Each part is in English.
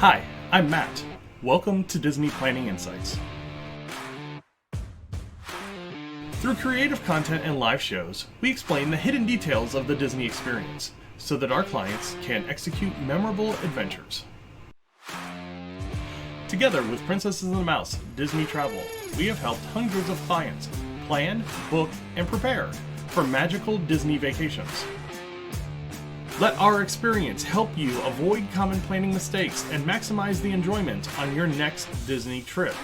Hi, I'm Matt. Welcome to Disney Planning Insights. Through creative content and live shows, we explain the hidden details of the Disney experience so that our clients can execute memorable adventures. Together with Princesses and the Mouse Disney Travel, we have helped hundreds of clients plan, book, and prepare for magical Disney vacations. Let our experience help you avoid common planning mistakes and maximize the enjoyment on your next Disney trip.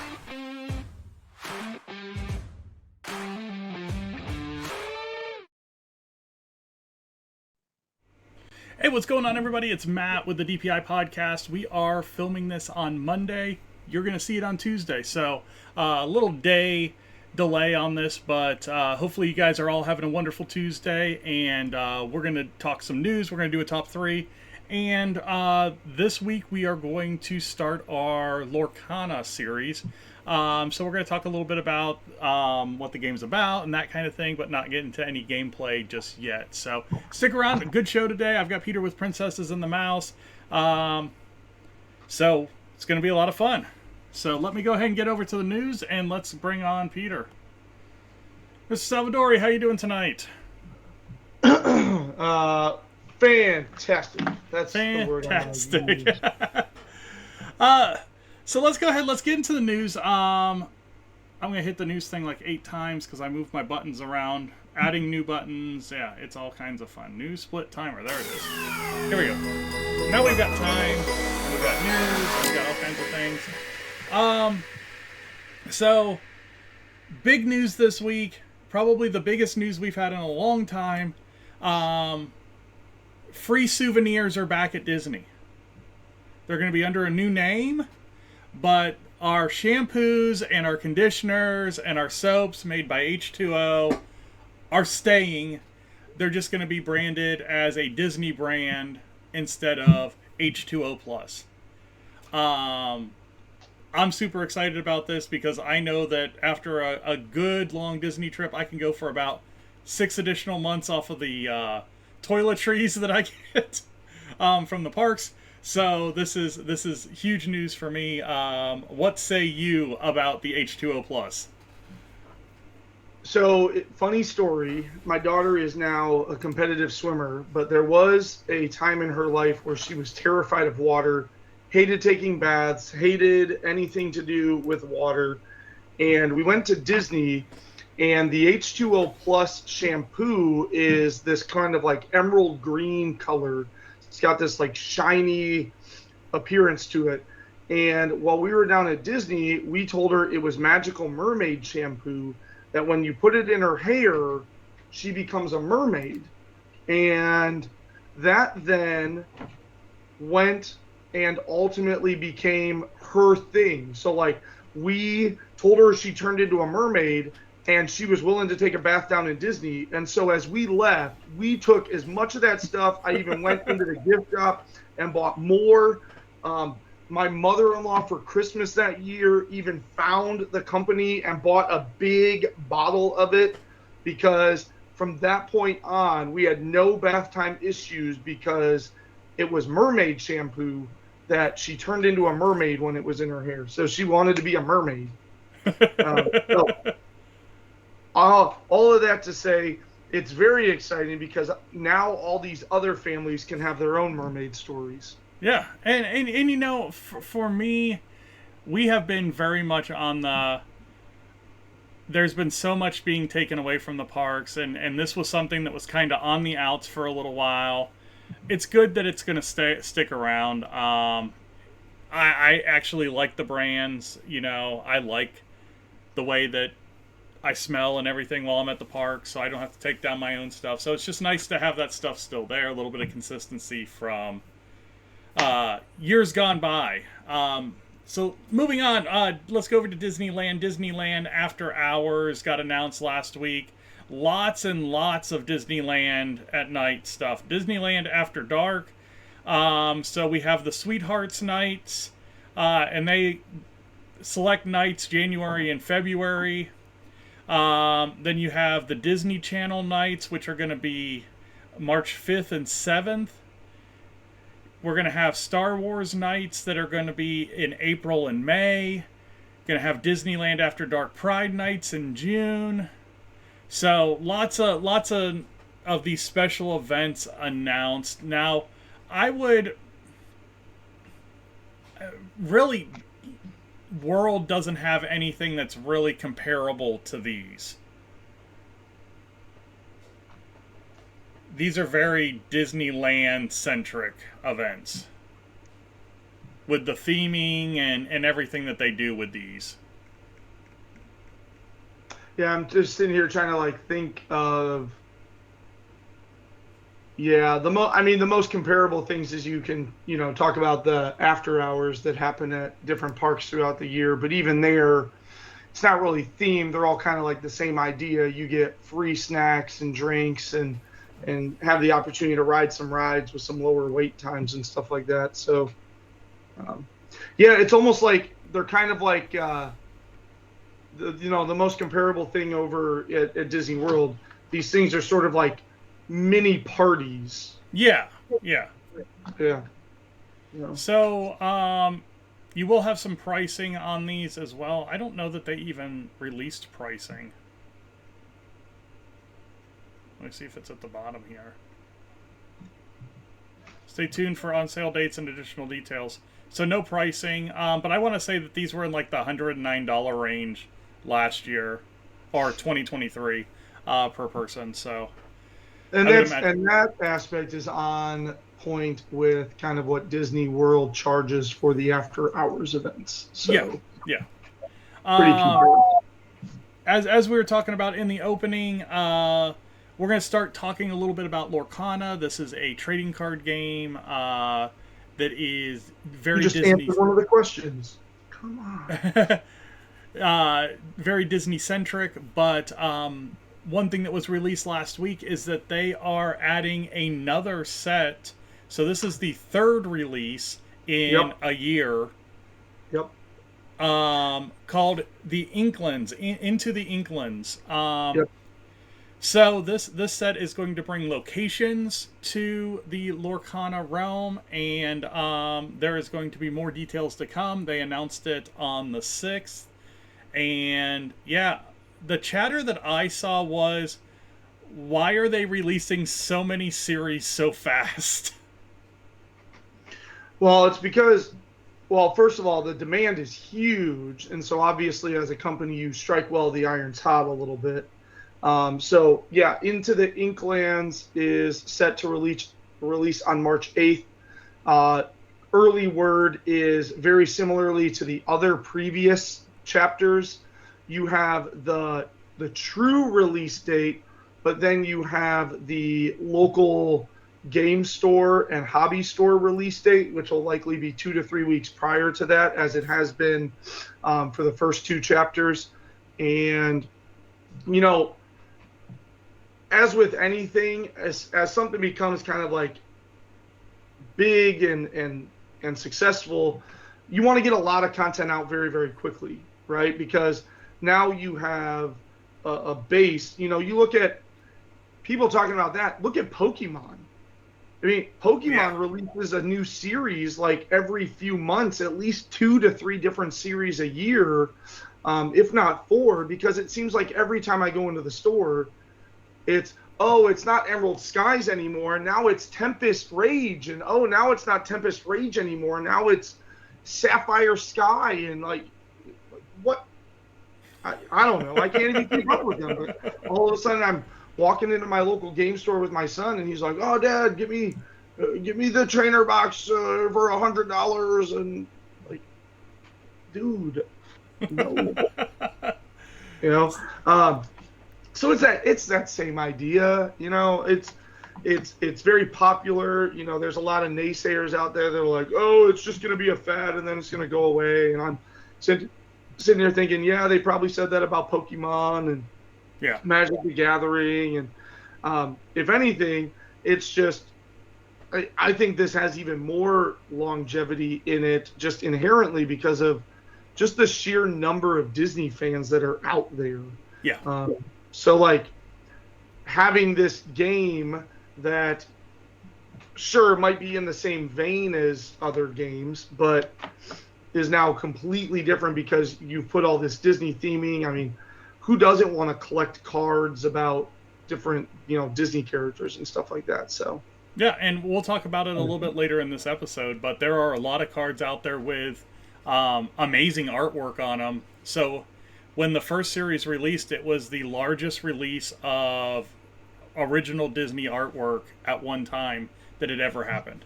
Hey, what's going on, everybody? It's Matt with the DPI podcast. We are filming this on Monday. You're going to see it on Tuesday, so a little day delay on this, but hopefully you guys are all having a wonderful Tuesday, and we're going to talk some news. We're going to do a top three, and this week we are going to start our Lorcana series. So we're going to talk a little bit about what the game's about and that kind of thing, but not get into any gameplay just yet. So stick around. A good show today. I've got Peter with Princesses and the Mouse. So it's going to be a lot of fun. So let me go ahead and get over to the news, and let's bring on Peter. Mr. Salvadori, how you doing tonight? Fantastic. That's the word. Fantastic. So let's go ahead. Let's get into the news. I'm going to hit the news thing like 8 times because I moved my buttons around. Adding new buttons. Yeah, it's all kinds of fun. News split timer. There it is. Here we go. Now we've got time. We've got news. We've got all kinds of things. So, big news this week. Probably the biggest news we've had in a long time. Free souvenirs are back at Disney. They're going to be under a new name, but our shampoos and our conditioners and our soaps made by H2O are staying. They're just going to be branded as a Disney brand instead of H2O Plus. I'm super excited about this because I know that after a good long Disney trip, I can go for about 6 additional months off of the toiletries that I get from the parks. So this is huge news for me. What say you about the H2O Plus? So, funny story. My daughter is now a competitive swimmer, but there was a time in her life where she was terrified of water, hated taking baths, hated anything to do with water. And we went to Disney, and the H2O Plus shampoo is this kind of like emerald green color. It's got this like shiny appearance to it. And while we were down at Disney, we told her it was Magical Mermaid shampoo, that when you put it in her hair, she becomes a mermaid. And that then went and ultimately became her thing. So like we told her she turned into a mermaid, and she was willing to take a bath down in Disney. And so as we left, we took as much of that stuff. I even went into the gift shop and bought more. My mother-in-law for Christmas that year even found the company and bought a big bottle of it, because from that point on, we had no bath time issues because it was mermaid shampoo that she turned into a mermaid when it was in her hair. So she wanted to be a mermaid. So all of that to say, it's very exciting because now all these other families can have their own mermaid stories. Yeah, and you know, for me, we have been very much on the... There's been so much being taken away from the parks, and this was something that was kind of on the outs for a little while. It's good that it's going to stick around. I actually like the brands. You know, I like the way that I smell and everything while I'm at the park, so I don't have to take down my own stuff. So it's just nice to have that stuff still there, a little bit of consistency from years gone by. So moving on, let's go over to Disneyland. Disneyland After Hours got announced last week. Lots and lots of Disneyland at night stuff. Disneyland After Dark. So we have the Sweethearts nights, and they select nights January and February. Then you have the Disney Channel nights, which are going to be March 5th and 7th. We're going to have Star Wars nights that are going to be in April and May. Going to have Disneyland After Dark Pride nights in June. So lots of these special events announced. Now, I would really, World doesn't have anything that's really comparable to these. These are very Disneyland centric events with the theming and everything that they do with these. Yeah, I'm just sitting here trying to like think of. Yeah, the most comparable things is you can, talk about the after hours that happen at different parks throughout the year, but even there, it's not really themed. They're all kind of like the same idea. You get free snacks and drinks and have the opportunity to ride some rides with some lower wait times and stuff like that. So, yeah, it's almost like they're kind of like, the most comparable thing over at Disney World. These things are sort of like mini parties. Yeah. Yeah. So, you will have some pricing on these as well. I don't know that they even released pricing. Let me see if it's at the bottom here. Stay tuned for on-sale dates and additional details. So no pricing, but I want to say that these were in like the $109 range last year, or 2023 per person. So, and that aspect is on point with kind of what Disney World charges for the after-hours events. So, yeah. Pretty comparable. As we were talking about in the opening, we're going to start talking a little bit about Lorcana. This is a trading card game that is very you just Disney. Answered one of the questions. Come on. Very Disney centric, but one thing that was released last week is that they are adding another set. So this is the third release in a year. Yep. Called the Inklands, Into the Inklands. Yep. So this set is going to bring locations to the Lorcana realm, and there is going to be more details to come. They announced it on the 6th, and yeah, the chatter that I saw was, why are they releasing so many series so fast? Well, it's because, first of all, the demand is huge, and so obviously as a company you strike while the iron's hot a little bit. So yeah, Into the Inklands is set to release on March 8th. Early word is very similarly to the other previous chapters. You have the true release date, but then you have the local game store and hobby store release date, which will likely be 2 to 3 weeks prior to that, as it has been for the first two chapters. And, as with anything, as something becomes kind of like big and successful, you want to get a lot of content out very, very quickly, right? Because now you have a base. You look at people talking about that. Look at Pokemon. I mean, Pokemon releases a new series like every few months, at least 2 to 3 different series a year, if not 4, because it seems like every time I go into the store, it's not Emerald Skies anymore. Now it's Tempest Rage, and now it's not Tempest Rage anymore. Now it's Sapphire Sky, and like what? I don't know. I can't even keep up with them. But all of a sudden, I'm walking into my local game store with my son, and he's like, "Oh, Dad, give me the trainer box for $100," and like, dude, no, So it's that same idea, it's very popular. There's a lot of naysayers out there that are like, oh, it's just going to be a fad and then it's going to go away. And I'm sitting there thinking, yeah, they probably said that about Pokemon and Magic the Gathering. And if anything, it's just, I think this has even more longevity in it just inherently because of just the sheer number of Disney fans that are out there. Yeah. So, like, having this game that sure, it might be in the same vein as other games, but is now completely different because you've put all this Disney theming. I mean, who doesn't want to collect cards about different, Disney characters and stuff like that? So, Yeah, and we'll talk about it a little bit later in this episode, but there are a lot of cards out there with amazing artwork on them. So when the first series released, it was the largest release of original Disney artwork at one time that had ever happened.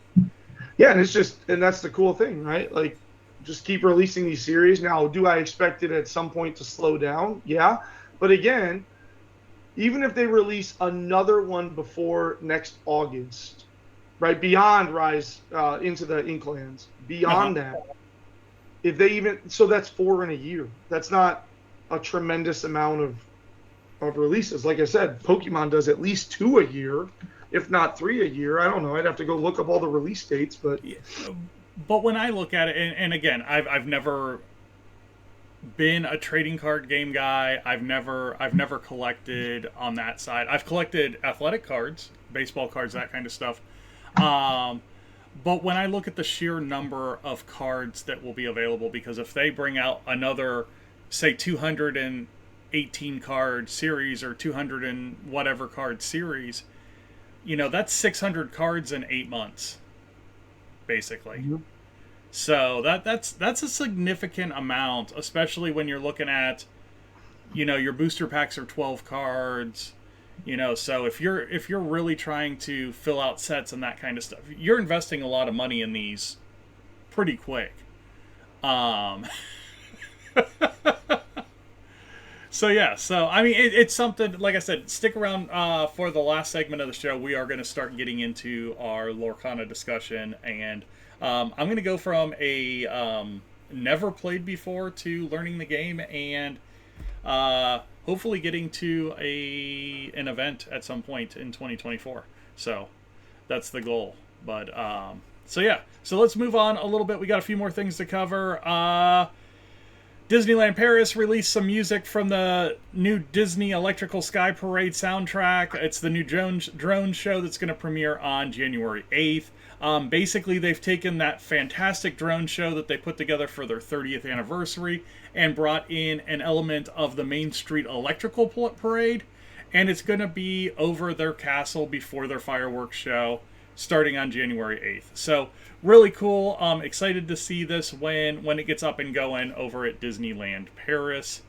yeah, and that's the cool thing, right? Like, just keep releasing these series. Now, do I expect it at some point to slow down? Yeah. But again, even if they release another one before next August, right, beyond Rise into the Inklands, Uh-huh. beyond that, if they even, so that's 4 in a year. That's not a tremendous amount of releases. Like I said, Pokemon does at least 2 a year, if not 3 a year. I don't know. I'd have to go look up all the release dates, but But when I look at it, and again, I've never been a trading card game guy. I've never collected on that side. I've collected athletic cards, baseball cards, that kind of stuff. Um, but when I look at the sheer number of cards that will be available, because if they bring out another, say, 218 card series or 200 and whatever card series, that's 600 cards in 8 months, basically. So that's a significant amount, especially when you're looking at, your booster packs are 12 cards. So if you're really trying to fill out sets and that kind of stuff, you're investing a lot of money in these pretty quick. Um, so yeah, so I mean, it's something. Like I said, stick around for the last segment of the show. We are going to start getting into our Lorcana discussion, and I'm going to go from a never played before to learning the game, and hopefully getting to an event at some point in 2024. So that's the goal. But so yeah, so let's move on a little bit. We got a few more things to cover. Disneyland Paris released some music from the new Disney Electrical Sky Parade soundtrack. It's the new drone show that's going to premiere on January 8th. Basically, they've taken that fantastic drone show that they put together for their 30th anniversary and brought in an element of the Main Street Electrical Parade, and it's going to be over their castle before their fireworks show starting on January 8th. So really cool. Excited to see this when it gets up and going over at Disneyland Paris.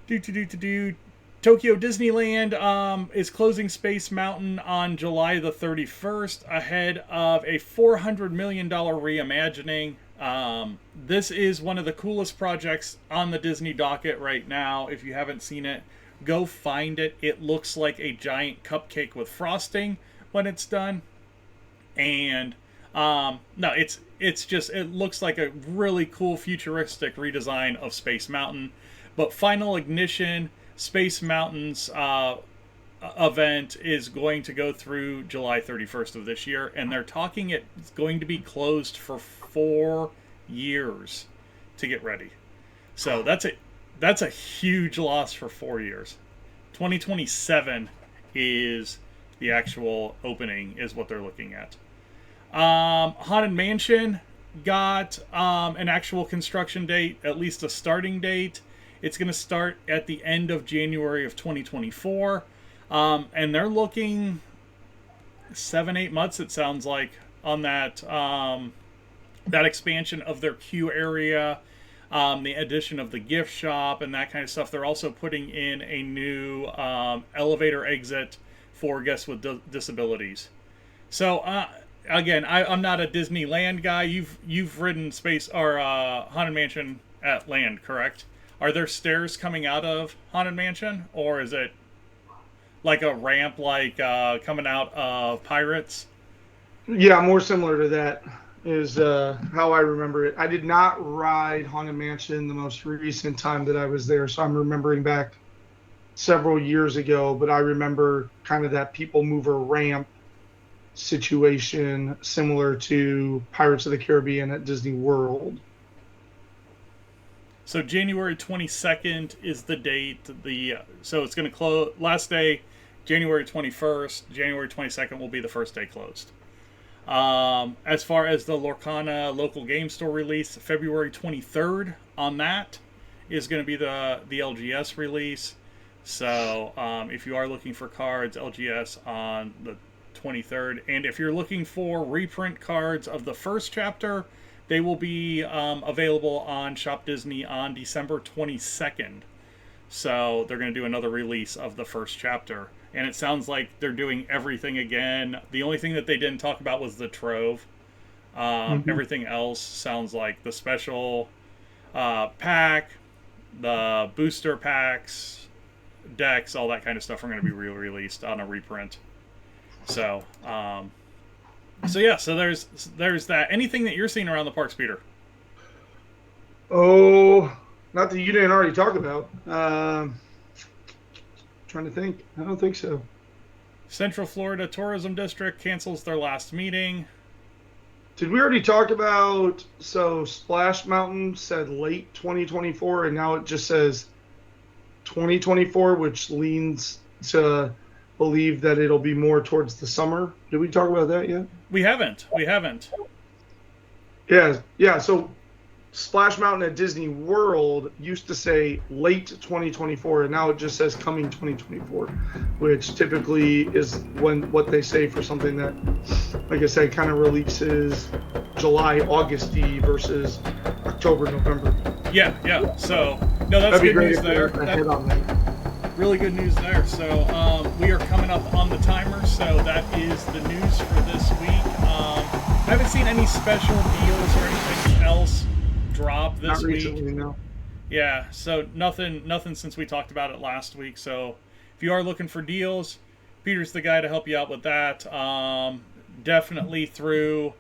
Tokyo Disneyland is closing Space Mountain on July the 31st ahead of a $400 million reimagining. This is one of the coolest projects on the Disney docket right now. If you haven't seen it, go find it. It looks like a giant cupcake with frosting when it's done. And no, it's just, it looks like a really cool futuristic redesign of Space Mountain. But Final Ignition, Space Mountain's event is going to go through July 31st of this year, and they're talking it's going to be closed for 4 years to get ready. So that's a huge loss for 4 years. 2027 is the actual opening, is what they're looking at. Haunted Mansion got an actual construction date, at least a starting date. It's going to start at the end of January of 2024. And they're looking 7-8 months, it sounds like, on that that expansion of their queue area, the addition of the gift shop and that kind of stuff. They're also putting in a new elevator exit for guests with disabilities. So again, I'm not a Disneyland guy. You've ridden Space or Haunted Mansion at Land, correct? Are there stairs coming out of Haunted Mansion, or is it like a ramp, like coming out of Pirates? yeah, more similar to that is how I remember it. I did not ride Haunted Mansion the most recent time that I was there, so I'm remembering back several years ago, but I remember kind of that people mover ramp situation similar to Pirates of the Caribbean at Disney World. So January 22nd is the date. So it's going to close last day, January 21st. January 22nd will be the first day closed. As far as the Lorcana local game store release, February 23rd on that is going to be the LGS release. So if you are looking for cards, LGS on the 23rd. And if you're looking for reprint cards of the first chapter, they will be available on Shop Disney on December 22nd. So they're going to do another release of the first chapter. And it sounds like they're doing everything again. The only thing that they didn't talk about was the Trove. Everything else sounds like the special pack, the booster packs, decks, all that kind of stuff are going to be re-released on a reprint. So, so there's that. Anything that you're seeing around the parks, Peter? Oh, not that you didn't already talk about. Trying to think. I don't think so. Central Florida Tourism District cancels their last meeting. Did we already talk about, so Splash Mountain said late 2024, and now it just says 2024, which leans to believe that it'll be more towards the summer. Did we talk about that yet? We haven't. Yeah. So Splash Mountain at Disney World used to say late 2024, and now it just says coming 2024, which typically is what they say for something that, like I said, kind of releases July, August-y versus October, November. Yeah. So, no, that's good news there. Really good news there. So, we are coming up on the timer, so that is the news for this week. I haven't seen any special deals or anything else drop this week. Not recently, no. Yeah, so nothing since we talked about it last week. So if you are looking for deals, Peter's the guy to help you out with that. Definitely through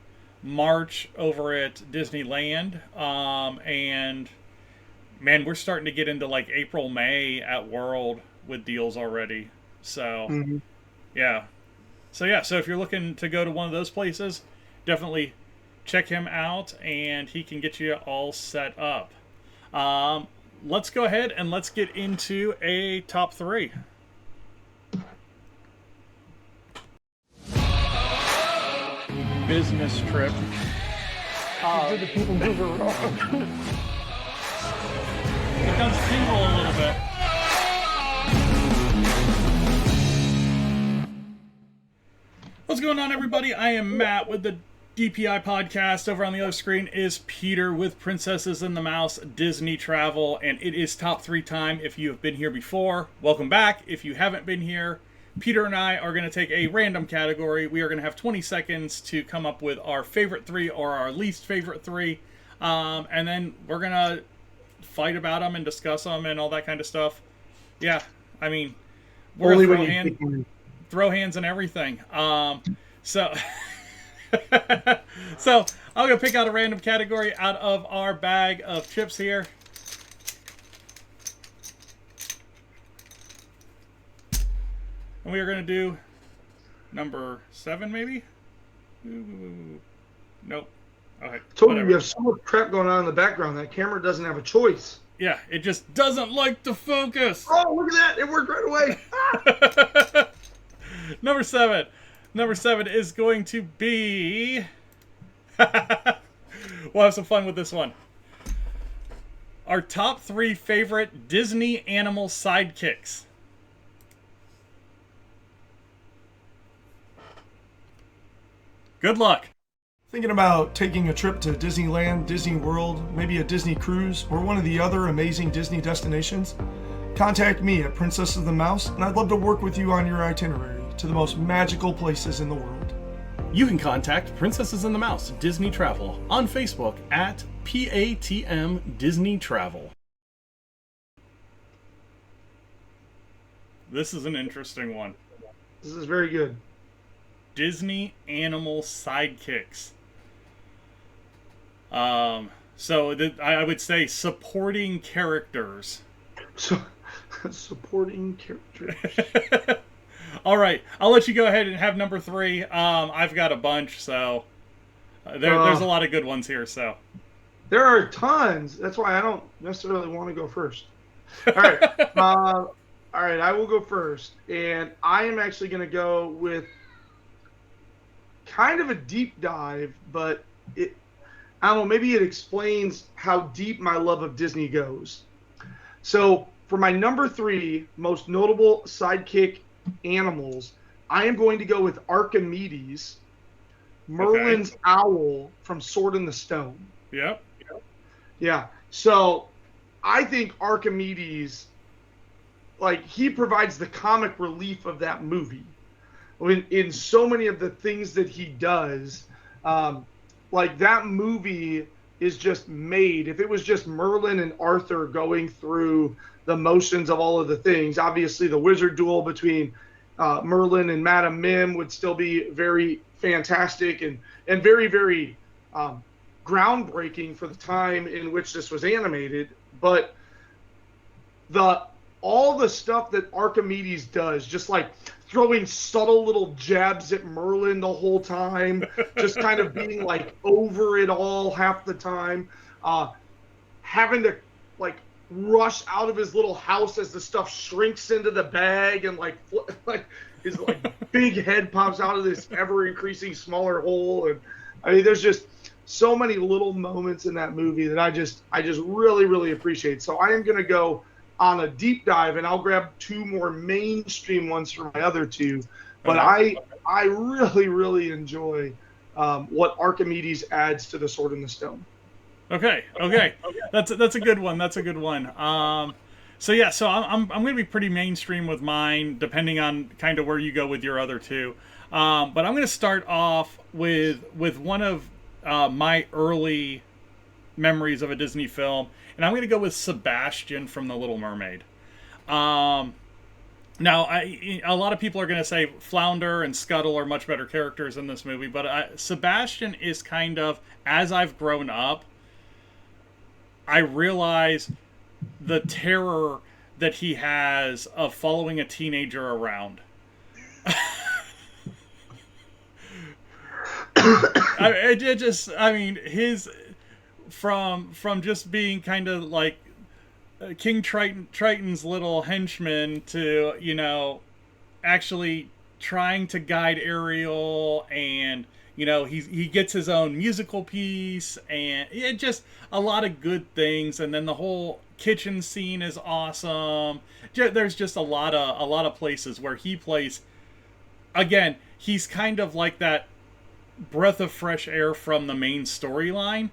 March over at Disneyland. And man, we're starting to get into like April, May at World with deals already. So yeah. So if you're looking to go to one of those places, definitely check him out, and he can get you all set up. Let's go ahead and let's get into a top three. Business trip. Did the people move around? It does tingle a little bit. What's going on, everybody? I am Matt with the DPI podcast. Over on the other screen is Peter with Princesses and the Mouse Disney Travel, and it is top three time. If you have been here before, welcome back. If you haven't been here, Peter and I are going to take a random category. We are going to have 20 seconds to come up with our favorite three or our least favorite three, and then we're going to fight about them and discuss them and all that kind of stuff. Yeah, I mean, we're going to throw hands and everything. So I'm going to pick out a random category out of our bag of chips here. And we are going to do number 7, maybe? Nope. Okay. Told you have so much crap going on in the background. That camera doesn't have a choice. Yeah, it just doesn't like to focus. Oh, look at that. It worked right away. Ah! Number 7. Number 7 is going to be... We'll have some fun with this one. Our top 3 favorite Disney animal sidekicks. Good luck. Thinking about taking a trip to Disneyland, Disney World, maybe a Disney cruise, or one of the other amazing Disney destinations? Contact me at Princess of the Mouse, and I'd love to work with you on your itinerary to the most magical places in the world. You can contact Princesses and the Mouse Disney Travel on Facebook at PATM Disney Travel. This is an interesting one. This is very good. Disney animal sidekicks. So I would say supporting characters. So, supporting characters. All right, I'll let you go ahead and have number 3. I've got a bunch, so there's a lot of good ones here. So there are tons. That's why I don't necessarily want to go first. All right. All right, I will go first, and I am actually going to go with kind of a deep dive, but I don't know, maybe it explains how deep my love of Disney goes. So, for my number 3 most notable sidekick animals, I am going to go with Archimedes, Okay. Merlin's owl from Sword in the Stone. Yep. Yeah. So, I think Archimedes, like, he provides the comic relief of that movie. In so many of the things that he does, like that movie is just made. If it was just Merlin and Arthur going through the motions of all of the things, obviously the wizard duel between Merlin and Madame Mim would still be very fantastic and very, very groundbreaking for the time in which this was animated. But the all the stuff that Archimedes does, just like throwing subtle little jabs at Merlin the whole time, just kind of being like over it all half the time, having to like rush out of his little house as the stuff shrinks into the bag and like his like big head pops out of this ever increasing smaller hole. And I mean, there's just so many little moments in that movie that I just really, really appreciate. So I am going to go on a deep dive, and I'll grab 2 more mainstream ones for my other 2. But Okay. I really, really enjoy what Archimedes adds to the Sword in the Stone. Okay. Okay. That's a good one. That's a good one. So yeah, so I'm going to be pretty mainstream with mine, depending on kind of where you go with your other 2. But I'm going to start off with one of my early memories of a Disney film, and I'm going to go with Sebastian from The Little Mermaid. Um, Now, a lot of people are going to say Flounder and Scuttle are much better characters in this movie, but Sebastian is kind of, as I've grown up, I realize the terror that he has of following a teenager around. I mean, his from just being kind of like King Triton's little henchman to, actually trying to guide Ariel, and he gets his own musical piece, and it just a lot of good things. And then the whole kitchen scene is awesome. There's just a lot of places where he plays. Again, he's kind of like that breath of fresh air from the main storyline,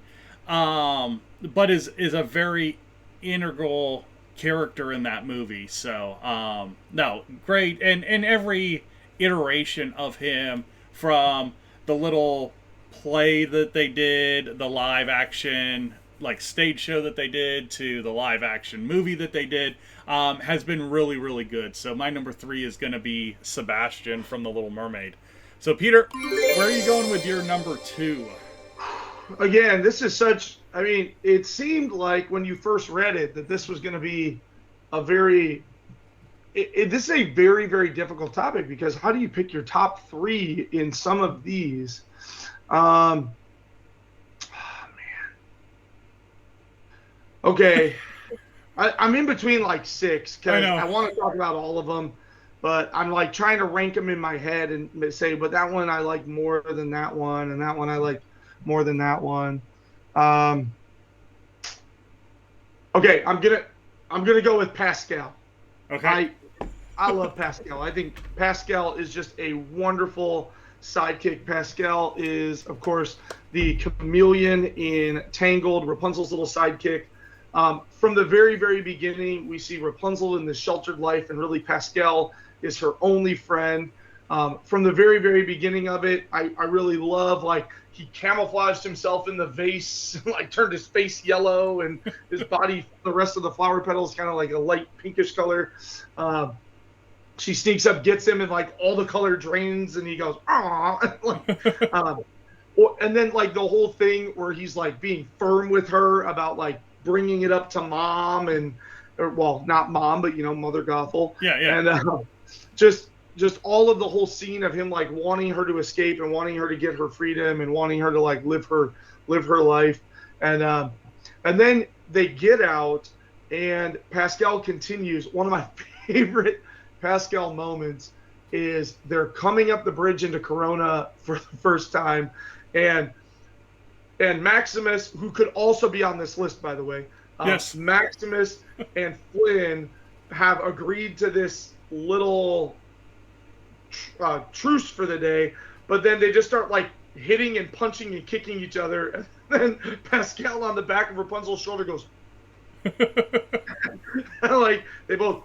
but is a very integral character in that movie. So no, great, and every iteration of him, from the little play that they did, the live action like stage show that they did, to the live action movie that they did, has been really, really good. So my number 3 is going to be Sebastian from The Little Mermaid. So Peter, where are you going with your number 2? Again, this is such. I mean, it seemed like when you first read it that this was going to be a very. This is a very, very difficult topic, because how do you pick your top 3 in some of these? Man. Okay, I'm in between like 6, I because know. I want to talk about all of them, but I'm like trying to rank them in my head and say, but that one I like more than that one, and that one I like more than that one. Um, okay, I'm gonna go with Pascal. Okay. I love Pascal. I think Pascal is just a wonderful sidekick. Pascal is, of course, the chameleon in Tangled, Rapunzel's little sidekick. From the very, very beginning, we see Rapunzel in this sheltered life, and really Pascal is her only friend. From the very, very beginning of it, I really love, like, he camouflaged himself in the vase, like turned his face yellow, and his body, the rest of the flower petals, kind of like a light pinkish color. She sneaks up, gets him, and like all the color drains, and he goes, "Aw!" And then like the whole thing where he's like being firm with her about like bringing it up to mom, well, not mom, but Mother Gothel. Yeah, yeah. And just all of the whole scene of him like wanting her to escape and wanting her to get her freedom and wanting her to like live her life. And then they get out, and Pascal continues. One of my favorite Pascal moments is they're coming up the bridge into Corona for the first time, and Maximus, who could also be on this list, by the way. Yes. Maximus and Flynn have agreed to this little truce for the day, but then they just start like hitting and punching and kicking each other, and then Pascal on the back of Rapunzel's shoulder goes, like they both.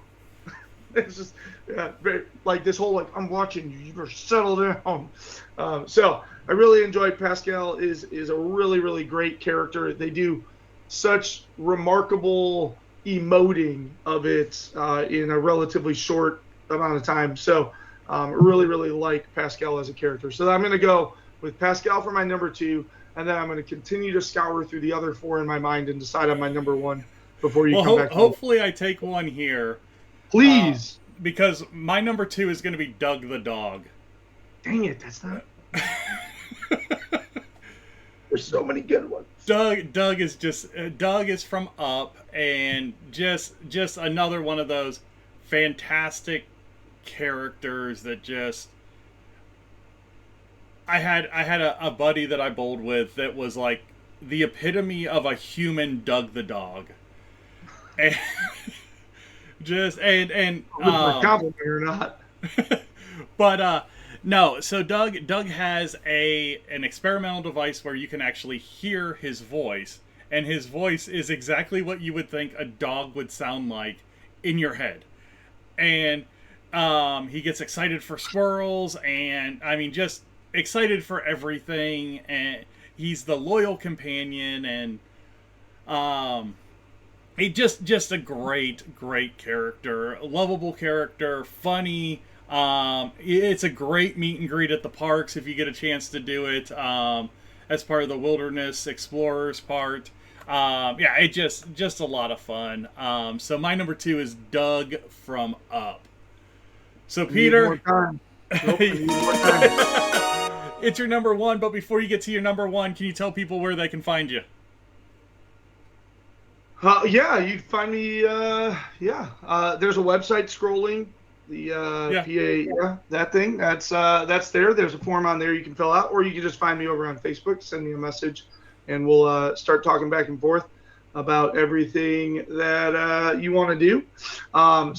It's just like this whole like I'm watching you. You better settle down. So I really enjoyed Pascal. Is a really great character. They do such remarkable emoting of it in a relatively short amount of time. So really like Pascal as a character. So I'm going to go with Pascal for my number 2, and then I'm going to continue to scour through the other 4 in my mind and decide on my number 1 before you come back. Hopefully I take one here. Please. Because my number 2 is going to be Doug the dog. Dang it, that's not. There's so many good ones. Doug is from Up, and just another one of those fantastic characters that just. I had a buddy that I bowled with that was like the epitome of a human Doug the dog. And compliment or not. But no, so Doug has an experimental device where you can actually hear his voice, and his voice is exactly what you would think a dog would sound like in your head. And he gets excited for squirrels, and I mean just excited for everything, and he's the loyal companion, and he just a great character, a lovable character, funny. It's a great meet and greet at the parks if you get a chance to do it as part of the Wilderness Explorers part. Yeah, it just a lot of fun. So my number 2 is Doug from Up. So Peter, it's your number 1, but before you get to your number 1, can you tell people where they can find you? Yeah, you'd find me. There's a website scrolling. The PA, that thing. That's there. There's a form on there you can fill out, or you can just find me over on Facebook. Send me a message, and we'll start talking back and forth about everything that you want to do. I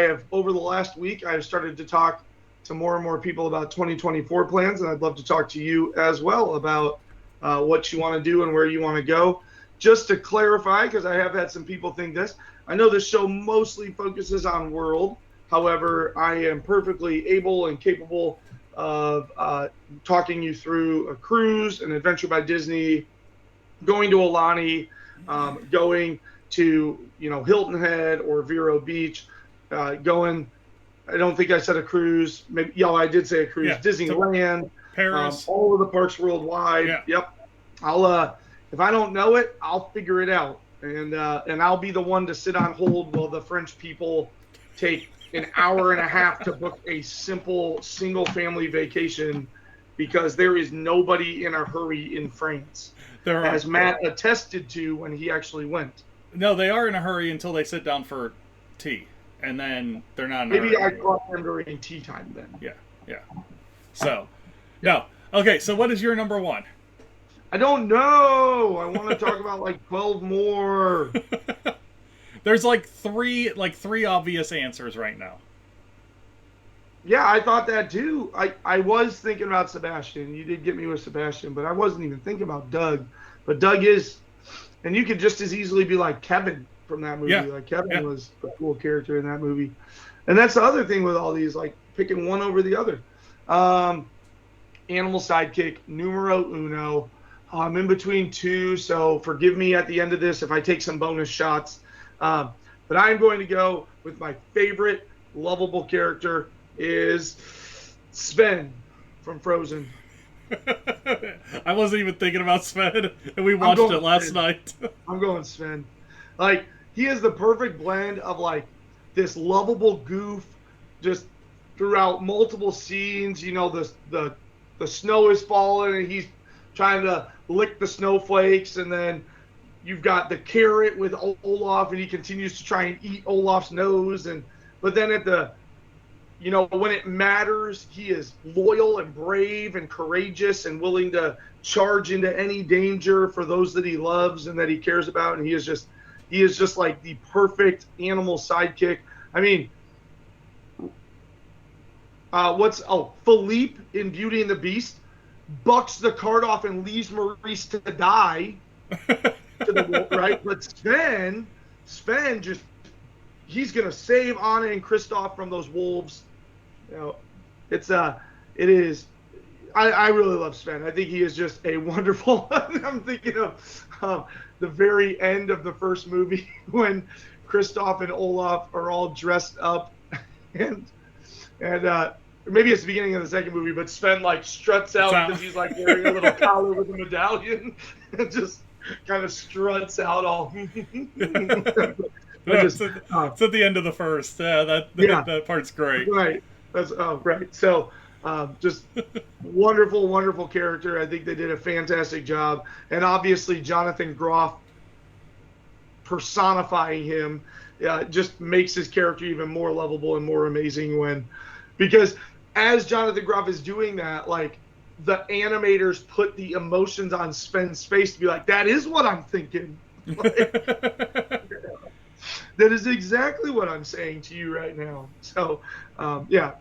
have over the last week, I've started to talk to more and more people about 2024 plans, and I'd love to talk to you as well about what you want to do and where you want to go. Just to clarify, because I have had some people think this, I know this show mostly focuses on world. However, I am perfectly able and capable of talking you through a cruise, an adventure by Disney, going to Alani, going to Hilton Head or Vero Beach, going. I don't think I said a cruise. Maybe I did say a cruise. Yeah, Disneyland, Paris, all of the parks worldwide. Yeah. Yep. I'll if I don't know it, I'll figure it out, and I'll be the one to sit on hold while the French people take an hour and a half to book a simple single-family vacation, because there is nobody in a hurry in France, as Matt attested to when he actually went. No, they are in a hurry until they sit down for tea, and then they're not in a hurry. Maybe I caught them during tea time then. Yeah. So, no. Okay, so what is your number 1? I don't know. I want to talk about like 12 more. There's like three obvious answers right now. Yeah, I thought that too. I was thinking about Sebastian. You did get me with Sebastian, but I wasn't even thinking about Doug. But Doug is, and you could just as easily be like Kevin from that movie. Yeah. Like Kevin was a cool character in that movie. And that's the other thing with all these, like picking one over the other. Animal sidekick, numero uno. I'm in between 2, so forgive me at the end of this if I take some bonus shots. But I'm going to go with my favorite lovable character is Sven from Frozen. I wasn't even thinking about Sven, and we watched it last night. I'm going Sven. Like, he is the perfect blend of like this lovable goof just throughout multiple scenes. The snow is falling and he's trying to lick the snowflakes, and then you've got the carrot with Olaf, and he continues to try and eat Olaf's nose, and but then when it matters, he is loyal and brave and courageous and willing to charge into any danger for those that he loves and that he cares about. And he is just like the perfect animal sidekick. I mean, Philippe in Beauty and the Beast bucks the cart off and leaves Maurice to die to the wolf, right? But Sven just, he's gonna save Anna and Kristoff from those wolves. It is. I really love Sven. I think he is just a wonderful. I'm thinking of the very end of the first movie when Kristoff and Olaf are all dressed up, and maybe it's the beginning of the second movie, but Sven like struts out because he's like wearing a little collar with a medallion, and just kind of struts out all. It's at the end of the first. That part's great. Right. Right. So, just wonderful, wonderful character. I think they did a fantastic job, and obviously Jonathan Groff personifying him just makes his character even more lovable and more amazing because as Jonathan Groff is doing that, like the animators put the emotions on Sven's face to be like, that is what I'm thinking. That is exactly what I'm saying to you right now. So,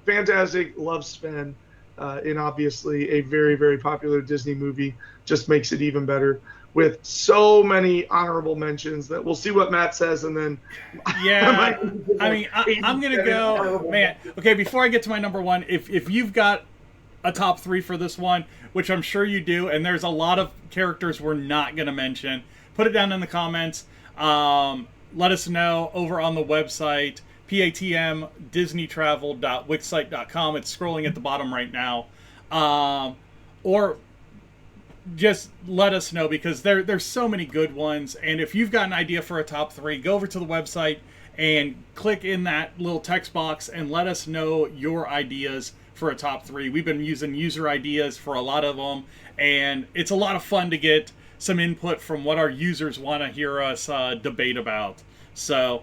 fantastic. Love Sven. And obviously a very, very popular Disney movie just makes it even better with so many honorable mentions that we'll see what Matt says. And then, I'm going to go, man. Okay. Before I get to my number one, if you've got a top three for this one, which I'm sure you do, and there's a lot of characters we're not going to mention, put it down in the comments. Let us know over on the website, patmdisneytravel.wixsite.com. It's scrolling at the bottom right now. Or just let us know, because there's so many good ones. And if you've got an idea for a top three, go over to the website and click in that little text box and let us know your ideas for a top three. We've been using user ideas for a lot of them, and it's a lot of fun to get some input from what our users want to hear us debate about. So,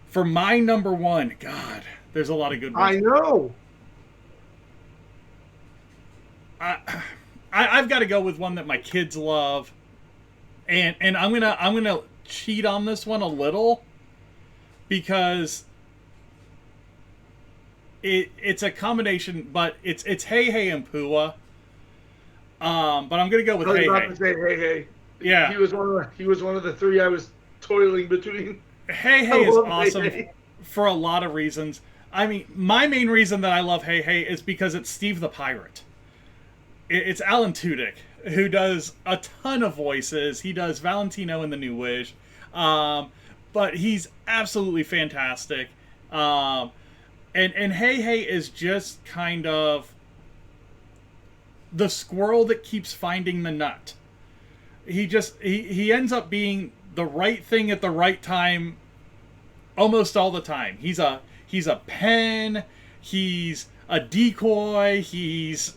for my number one, God, there's a lot of good ones. I know. I've got to go with one that my kids love, and I'm gonna cheat on this one a little because it's a combination, but it's Hey Hey and Pua. But I'm gonna go with Hey Hey. Hey Hey. Yeah. He was one of the three I was toiling between. Hey Hey is awesome Hey Hey for a lot of reasons. I mean, my main reason that I love Hey Hey is because it's Steve the Pirate. It's Alan Tudyk, who does a ton of voices. He does Valentino in The New Wish. But he's absolutely fantastic. And Hey Hey is just kind of the squirrel that keeps finding the nut. He ends up being the right thing at the right time almost all the time. He's a pen, he's a decoy, he's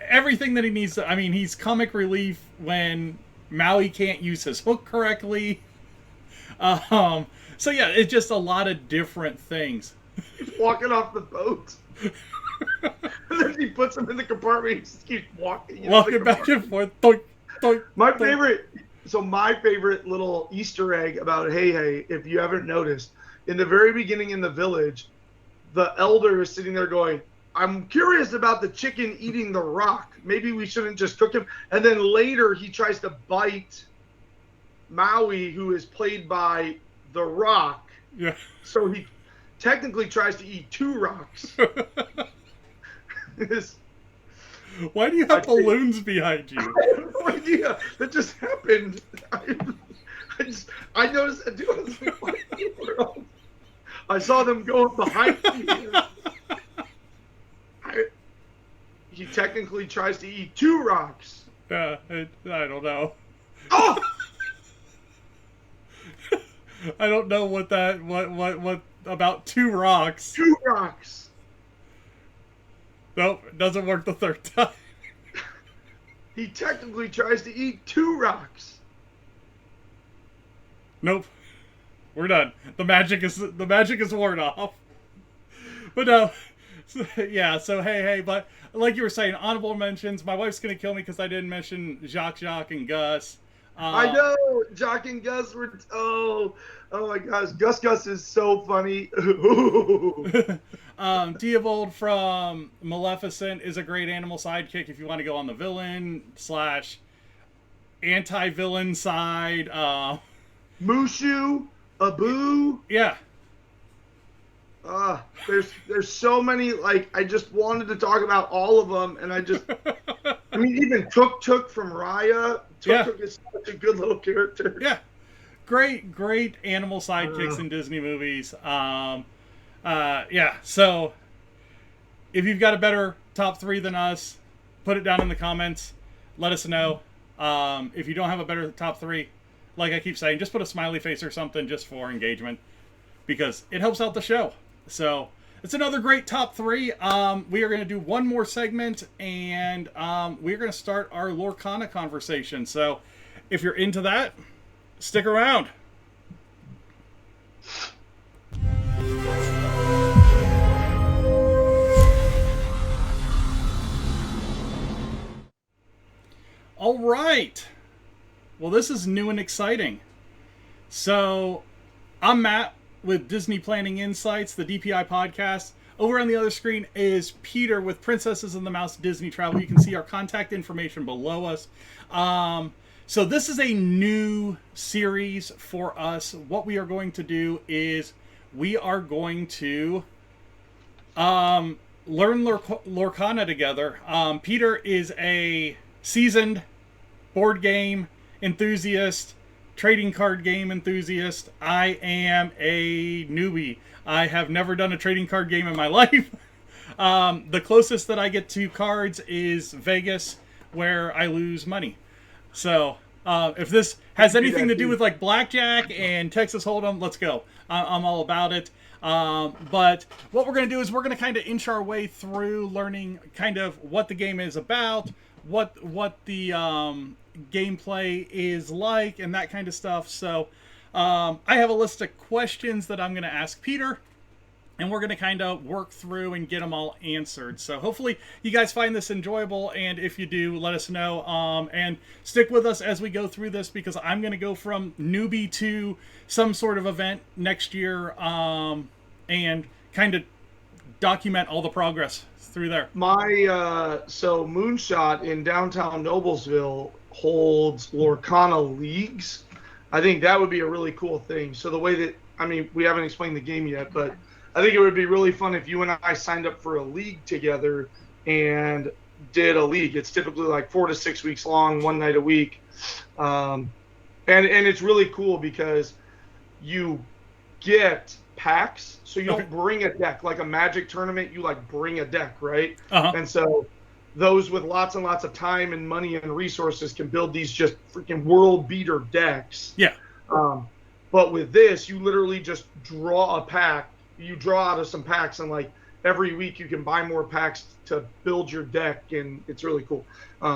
everything that he needs to. I mean, he's comic relief when Maui can't use his hook correctly. So yeah, it's just a lot of different things. He's walking off the boat. And then he puts him in the compartment. He just keeps walking back and forth. Doink, doink, my doink. favorite little Easter egg about Hey Hey, if you haven't noticed, in the very beginning in the village, the elder is sitting there going, I'm curious about the chicken eating the rock. Maybe we shouldn't just cook him. And then later he tries to bite Maui, who is played by The Rock. Yeah. So he technically tries to eat two rocks. Why do you have balloons behind you? I have no idea. That just happened. I noticed that too. I was like, what in the world? I saw them go up behind me. He technically tries to eat two rocks. I don't know. Oh! I don't know what about two rocks. Two rocks. Nope, it doesn't work the third time. He technically tries to eat two rocks. Nope. We're done. The magic is worn off. But no, yeah. So hey, but like you were saying, honorable mentions. My wife's gonna kill me because I didn't mention Jacques and Gus. I know Jock and Gus were. Oh my gosh, Gus is so funny. Theobald from Maleficent is a great animal sidekick if you want to go on the villain / anti-villain side. Mushu, Abu. Yeah. There's so many. Like, I just wanted to talk about all of them, and I mean, even Tuk from Raya. Tuk is such a good little character. Yeah. Great animal sidekicks in Disney movies. Yeah. So, if you've got a better top 3 than us, put it down in the comments. Let us know. If you don't have a better top 3, like I keep saying, just put a smiley face or something just for engagement, because it helps out the show. So it's another great top 3. We are going to do one more segment, and we're going to start our Lorcana conversation. So if you're into that, stick around. All right. Well, this is new and exciting. So I'm Matt with Disney Planning Insights, the DPI podcast. Over on the other screen is Peter with Princesses and the Mouse Disney Travel. You can see our contact information below us. So this is a new series for us. What we are going to do is we are going to learn Lorcana together. Peter is a seasoned board game enthusiast, trading card game enthusiast. I am a newbie. I have never done a trading card game in my life. The closest that I get to cards is Vegas, where I lose money. So if this has anything to do with like blackjack and Texas Hold'em, let's go. I'm all about it. But what we're going to do is we're going to kind of inch our way through learning kind of what the game is about, what the gameplay is like, and that kind of stuff. So I have a list of questions that I'm going to ask Peter, and we're going to kind of work through and get them all answered. So hopefully you guys find this enjoyable, and if you do, let us know, and stick with us as we go through this, because I'm going to go from newbie to some sort of event next year, and kind of document all the progress through there. So Moonshot in downtown Noblesville holds Lorcana leagues. I think that would be a really cool thing. So the way that, I mean, we haven't explained the game yet, but I think it would be really fun if you and I signed up for a league together and did a league. It's typically like 4 to 6 weeks long, one night a week. And it's really cool because you get packs. So you don't bring a deck like a Magic tournament. You like bring a deck, right? And so those with lots and lots of time and money and resources can build these just freaking world beater decks. Yeah. But with this, you literally just draw a pack. You draw out of some packs, and like every week you can buy more packs to build your deck, and it's really cool.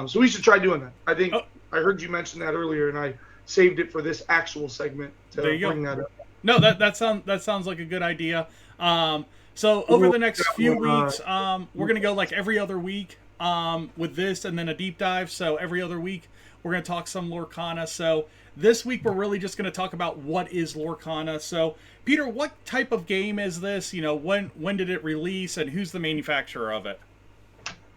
So we should try doing that. I think I heard you mention that earlier, and I saved it for this actual segment to bring that up. No, that sounds like a good idea. So over the next few weeks, we're gonna go like every other week with this, and then a deep dive. So every other week we're gonna talk some Lorcana. So this week we're really just gonna talk about what is Lorcana. So Peter, what type of game is this? You know, when did it release, and who's the manufacturer of it?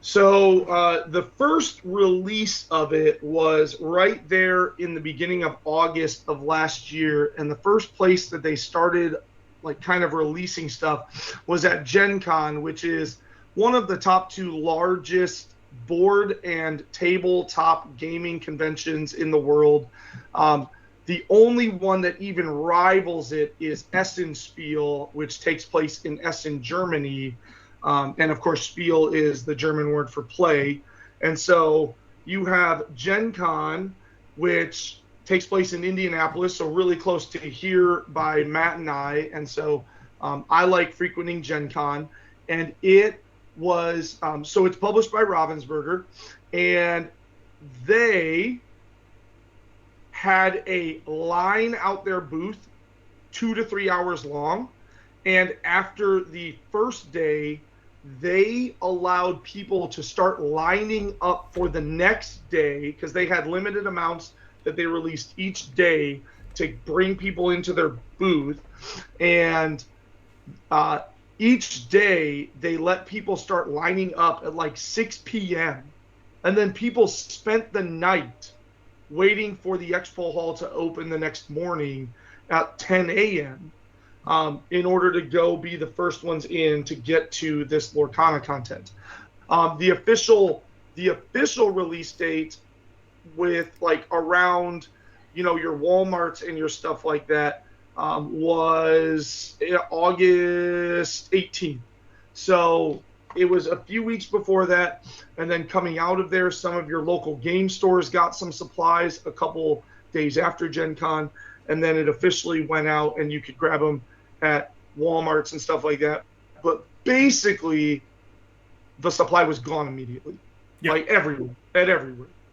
So the first release of it was right there in the beginning of August of last year, and the first place that they started like kind of releasing stuff was at Gen Con, which is one of the top 2 largest board and tabletop gaming conventions in the world. The only one that even rivals it is Essen Spiel, which takes place in Essen, Germany. And of course, Spiel is the German word for play. And so you have Gen Con, which takes place in Indianapolis, so really close to here by Matt and I. And so I like frequenting Gen Con. And it was, so it's published by Ravensburger, and they had a line out their booth 2 to 3 hours long. And after the first day, they allowed people to start lining up for the next day because they had limited amounts that they released each day to bring people into their booth. And each day they let people start lining up at like 6 p.m. And then people spent the night waiting for the expo hall to open the next morning at 10 a.m. In order to go be the first ones in to get to this Lorcana content. The official release date with like around, your Walmarts and your stuff like that was August 18th. So it was a few weeks before that. And then coming out of there, some of your local game stores got some supplies a couple days after Gen Con. And then it officially went out and you could grab them at Walmarts and stuff like that. But basically, the supply was gone immediately. Yep. Like everywhere,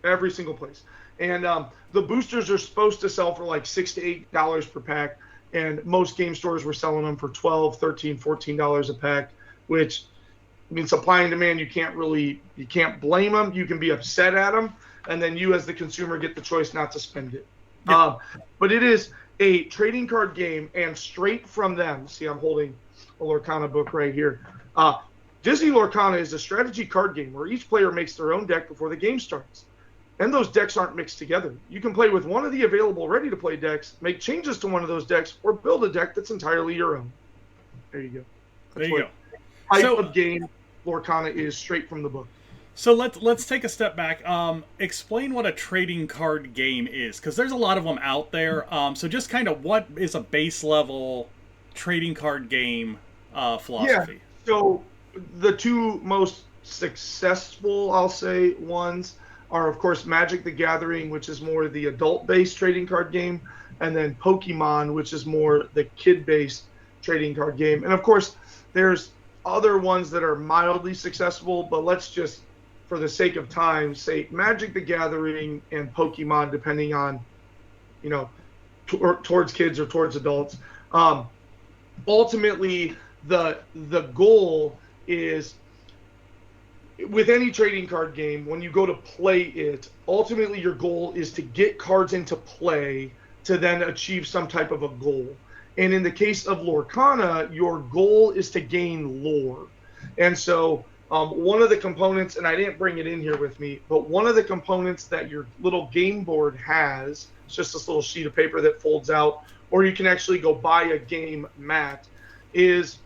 every single place. And the boosters are supposed to sell for like $6 to $8 per pack. And most game stores were selling them for $12, $13, $14 a pack, which, I mean, supply and demand, you can't blame them. You can be upset at them. And then you as the consumer get the choice not to spend it. Yep. But it is a trading card game, and straight from them, see, I'm holding a Lorcana book right here. Disney Lorcana is a strategy card game where each player makes their own deck before the game starts. And those decks aren't mixed together. You can play with one of the available ready-to-play decks, make changes to one of those decks, or build a deck that's entirely your own. There you go. That's there you go. Type of game Lorcana is straight from the book. So let's take a step back. Explain what a trading card game is, because there's a lot of them out there. So just kind of what is a base level trading card game philosophy? Yeah. So the two most successful, I'll say, ones are, of course, Magic the Gathering, which is more the adult-based trading card game, and then Pokemon, which is more the kid-based trading card game. And of course, there's other ones that are mildly successful, but let's just, for the sake of time, say Magic the Gathering and Pokemon, depending on, towards kids or towards adults. Ultimately, the goal is, with any trading card game, when you go to play it, ultimately your goal is to get cards into play to then achieve some type of a goal. And in the case of Lorcana, your goal is to gain lore. And so one of the components, and I didn't bring it in here with me, but one of the components that your little game board has, it's just this little sheet of paper that folds out, or you can actually go buy a game mat, is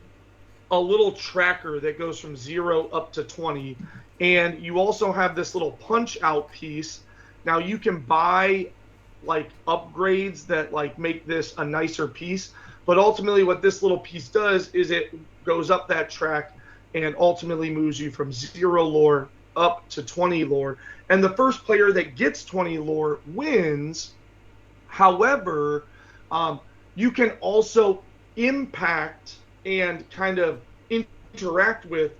a little tracker that goes from 0 up to 20. And you also have this little punch out piece. Now you can buy like upgrades that like make this a nicer piece, but ultimately what this little piece does is it goes up that track and ultimately moves you from 0 lore up to 20 lore. And the first player that gets 20 lore wins. However, you can also impact and kind of interact with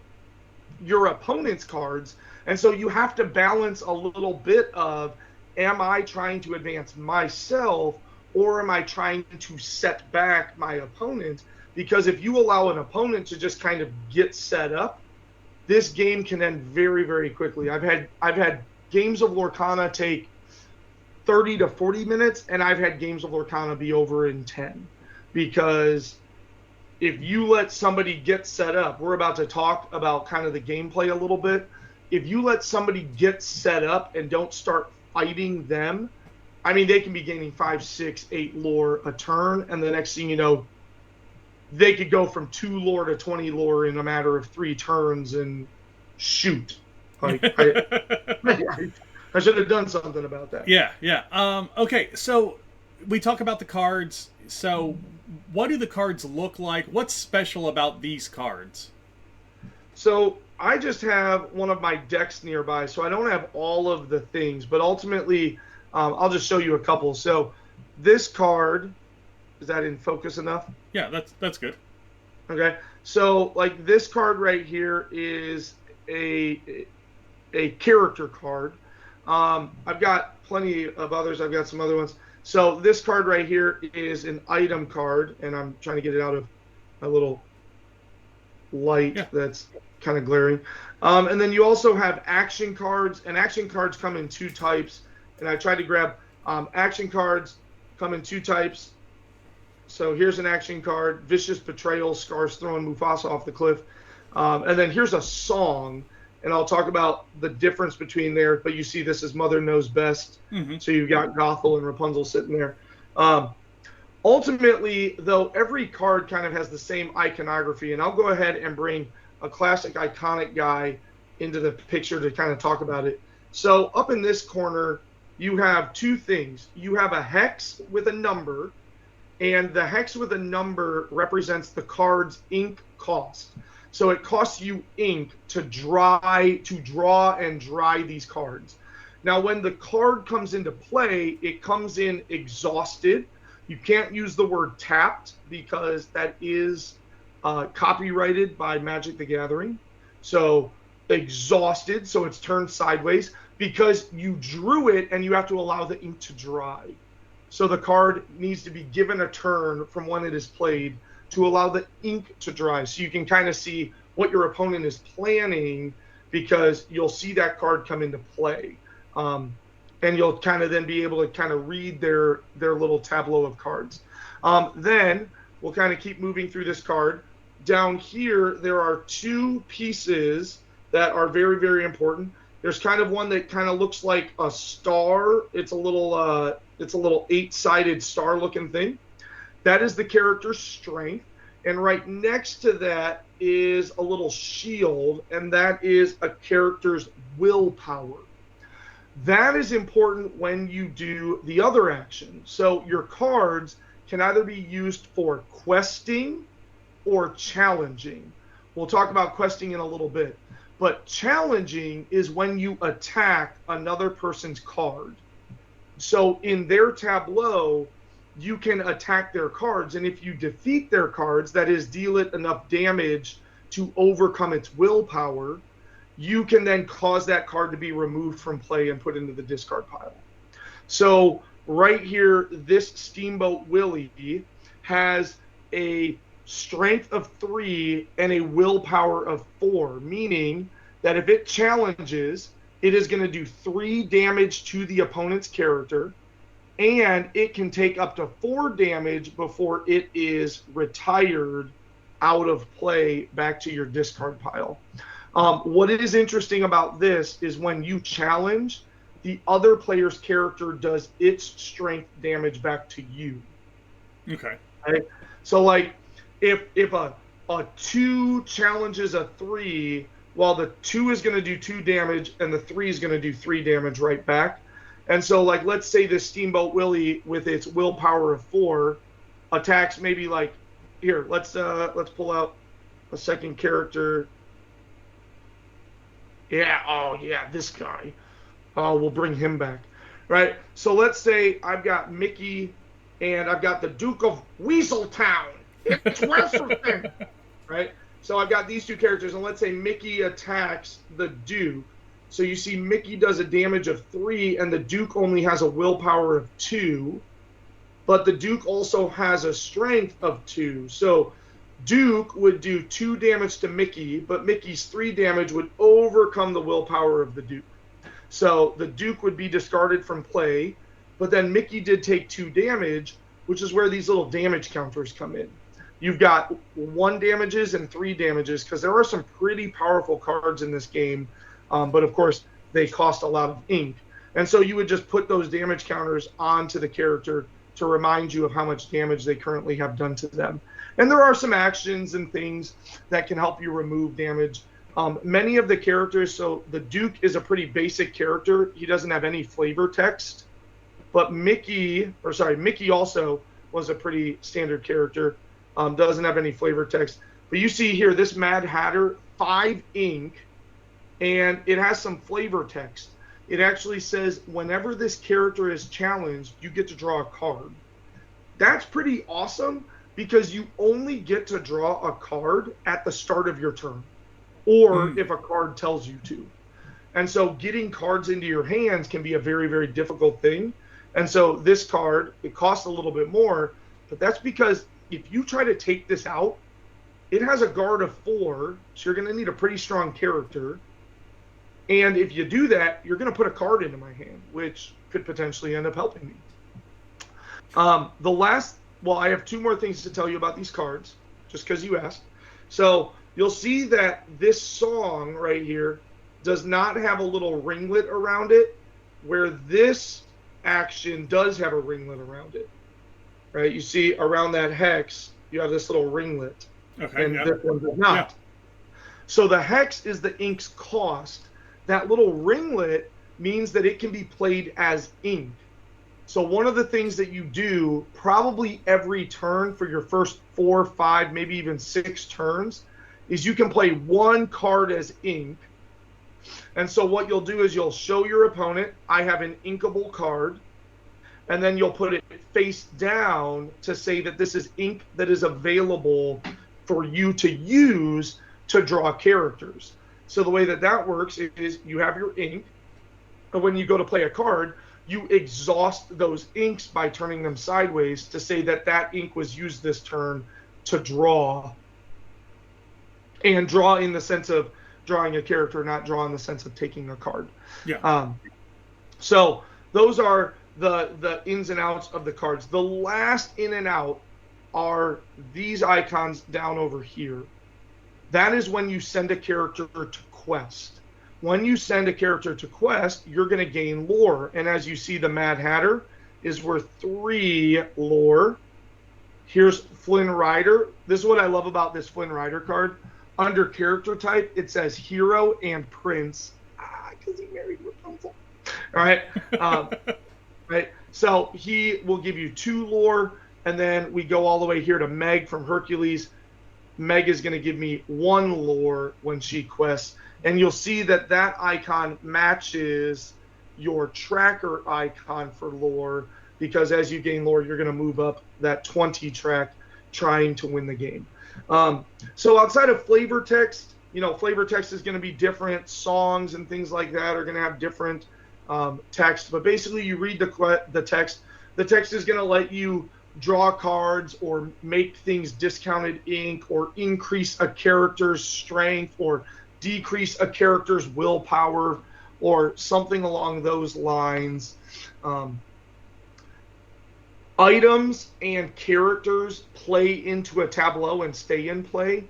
your opponent's cards. And so you have to balance a little bit of, am I trying to advance myself, or am I trying to set back my opponent? Because if you allow an opponent to just kind of get set up, this game can end very, very quickly. I've had games of Lorcana take 30 to 40 minutes, and I've had games of Lorcana be over in 10. Because if you let somebody get set up, we're about to talk about kind of the gameplay a little bit. If you let somebody get set up and don't start fighting them, I mean, they can be gaining 5, 6, 8 lore a turn, and the next thing you know, they could go from 2 lore to 20 lore in a matter of 3 turns and shoot. Like, I should have done something about that. Yeah. Okay, so we talk about the cards. So what do the cards look like? What's special about these cards? So I just have one of my decks nearby, so I don't have all of the things, but ultimately I'll just show you a couple. So this card, is that in focus enough? Yeah, that's good. Okay. So like this card right here is a character card. I've got plenty of others. I've got some other ones. So this card right here is an item card, and I'm trying to get it out of my little light Yeah. that's kind of glaring. And then you also have action cards, and action cards come in two types. And I tried to grab action cards come in two types. So here's an action card, Vicious Betrayal, Scar's throwing Mufasa off the cliff. And then here's a song, and I'll talk about the difference between there. But you see this is Mother Knows Best. Mm-hmm. So you've got Gothel and Rapunzel sitting there. Ultimately, though, every card kind of has the same iconography, and I'll go ahead and bring a classic iconic guy into the picture to kind of talk about it. So up in this corner, you have two things. You have a hex with a number, and the hex with a number represents the card's ink cost. So it costs you ink to draw and dry these cards. Now, when the card comes into play, it comes in exhausted. You can't use the word tapped because that is copyrighted by Magic the Gathering. So exhausted, so it's turned sideways because you drew it and you have to allow the ink to dry. So the card needs to be given a turn from when it is played to allow the ink to dry. So you can kind of see what your opponent is planning because you'll see that card come into play. And you'll kind of then be able to kind of read their little tableau of cards. Then we'll kind of keep moving through this card. Down here, there are two pieces that are very, very important. There's kind of one that kind of looks like a star. It's a little 8-sided star-looking thing. That is the character's strength. And right next to that is a little shield, and that is a character's willpower. That is important when you do the other action. So your cards can either be used for questing or challenging. We'll talk about questing in a little bit. But challenging is when you attack another person's card. So in their tableau, you can attack their cards. And if you defeat their cards, that is, deal it enough damage to overcome its willpower, you can then cause that card to be removed from play and put into the discard pile. So right here, this Steamboat Willie has a strength of 3 and a willpower of 4, meaning that if it challenges, it is going to do 3 damage to the opponent's character, and it can take up to 4 damage before it is retired out of play back to your discard pile. What is interesting about this is when you challenge, the other player's character does its strength damage back to you. Okay. Right? So, like, if a 2 challenges a 3, well, the 2 is going to do 2 damage, and the 3 is going to do 3 damage right back. And so, like, let's say this Steamboat Willie with its willpower of 4 attacks maybe like here. Let's pull out a second character. Yeah, oh yeah, this guy. Oh, we'll bring him back. Right? So let's say I've got Mickey and I've got the Duke of Weaseltown. It's Weaselton. Right? So I've got these two characters, and let's say Mickey attacks the Duke. So you see Mickey does a damage of 3, and the Duke only has a willpower of 2. But the Duke also has a strength of 2. So Duke would do 2 damage to Mickey, but Mickey's 3 damage would overcome the willpower of the Duke. So the Duke would be discarded from play, but then Mickey did take 2 damage, which is where these little damage counters come in. You've got 1 damages and 3 damages, because there are some pretty powerful cards in this game, but of course they cost a lot of ink. And so you would just put those damage counters onto the character to remind you of how much damage they currently have done to them. And there are some actions and things that can help you remove damage. Many of the characters, so the Duke is a pretty basic character. He doesn't have any flavor text. But Mickey also was a pretty standard character. Doesn't have any flavor text. But you see here, this Mad Hatter, 5 ink, and it has some flavor text. It actually says, whenever this character is challenged, you get to draw a card. That's pretty awesome, because you only get to draw a card at the start of your turn, or if a card tells you to. And so getting cards into your hands can be a very, very difficult thing. And so this card, it costs a little bit more, but that's because if you try to take this out, it has a guard of 4, so you're going to need a pretty strong character. And if you do that, you're going to put a card into my hand, which could potentially end up helping me. I have 2 more things to tell you about these cards, just because you asked. So you'll see that this song right here does not have a little ringlet around it, where this action does have a ringlet around it. Right? You see around that hex, you have this little ringlet. Okay. And this one does not. Yeah. So the hex is the ink's cost. That little ringlet means that it can be played as ink. So one of the things that you do probably every turn for your first 4, 5, maybe even 6 turns is you can play 1 card as ink. And so what you'll do is you'll show your opponent, I have an inkable card, and then you'll put it face down to say that this is ink that is available for you to use to draw characters. So the way that that works is you have your ink, and when you go to play a card, you exhaust those inks by turning them sideways to say that that ink was used this turn to draw. And draw in the sense of drawing a character, not draw in the sense of taking a card. Yeah. So those are the ins and outs of the cards. The last in and out are these icons down over here. That is when you send a character to quest. When you send a character to quest, you're going to gain lore. And as you see, the Mad Hatter is worth 3 lore. Here's Flynn Rider. This is what I love about this Flynn Rider card. Under character type, it says hero and prince. Because he married Rapunzel. All right. Right. So he will give you 2 lore. And then we go all the way here to Meg from Hercules. Meg is going to give me 1 lore when she quests. And you'll see that that icon matches your tracker icon for lore, because as you gain lore, you're going to move up that 20 track trying to win the game. So outside of flavor text, flavor text is going to be different. Songs and things like that are going to have different text. But basically, you read the text. The text is going to let you draw cards or make things discounted ink or increase a character's strength or decrease a character's willpower or something along those lines. Items and characters play into a tableau and stay in play.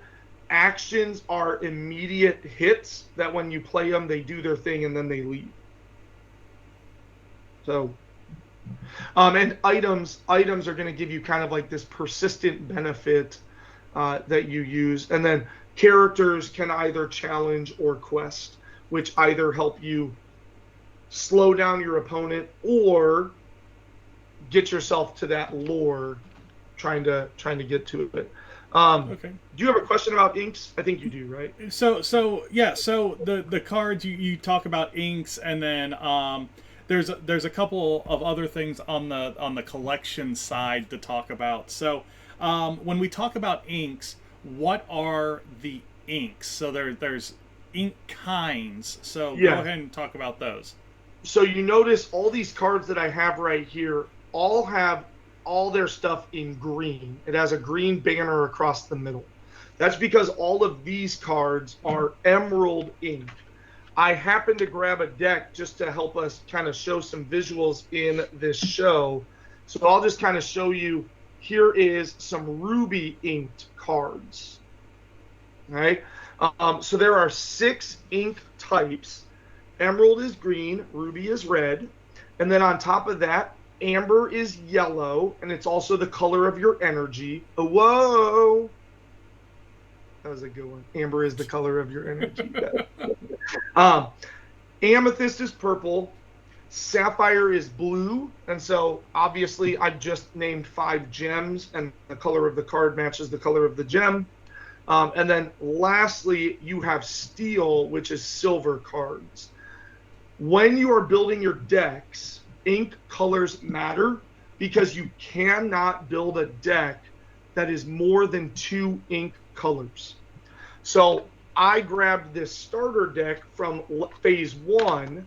Actions are immediate hits that when you play them, they do their thing and then they leave. So, and items are going to give you kind of like this persistent benefit that you use. And then characters can either challenge or quest, which either help you slow down your opponent or get yourself to that lore trying to get to it. Okay. Do you have a question about inks? I think you do, right? So yeah. So the cards you talk about inks, and then there's a couple of other things on the collection side to talk about. So when we talk about inks, what are the inks? So there's ink kinds. So yeah. Go ahead and talk about those. So you notice all these cards that I have right here all have all their stuff in green. It has a green banner across the middle. That's because all of these cards are emerald ink. I happened to grab a deck just to help us kind of show some visuals in this show. So I'll just kind of show you, here is some ruby inked cards. All right. So there are 6 ink types. Emerald is green, ruby is red. And then on top of that, amber is yellow, and it's also the color of your energy. Oh, whoa. That was a good one. Amber is the color of your energy. Amethyst is purple. Sapphire is blue. And so obviously I've just named 5 gems, and the color of the card matches the color of the gem. And then lastly, you have steel, which is silver cards. When you are building your decks, ink colors matter because you cannot build a deck that is more than 2 ink colors. So I grabbed this starter deck from phase 1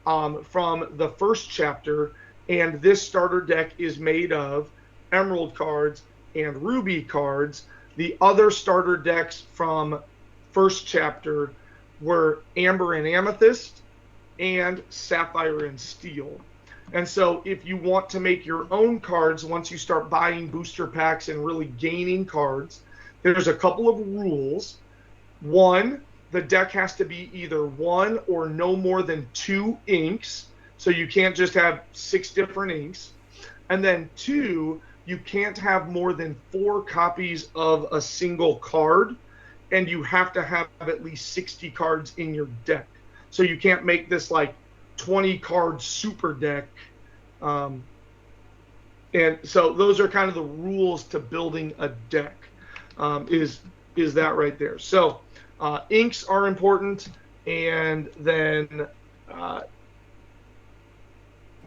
from the first chapter, And this starter deck is made of emerald cards and ruby cards. The other starter decks from first chapter were amber and amethyst and sapphire and steel. And so if you want to make your own cards, once you start buying booster packs and really gaining cards, there's a couple of rules. One, the deck has to be either one or no more than 2 inks. So you can't just have 6 different inks. And then 2, you can't have more than 4 copies of a single card. And you have to have at least 60 cards in your deck. So you can't make this like 20 card super deck. And so those are kind of the rules to building a deck, is that right there. So inks are important, and then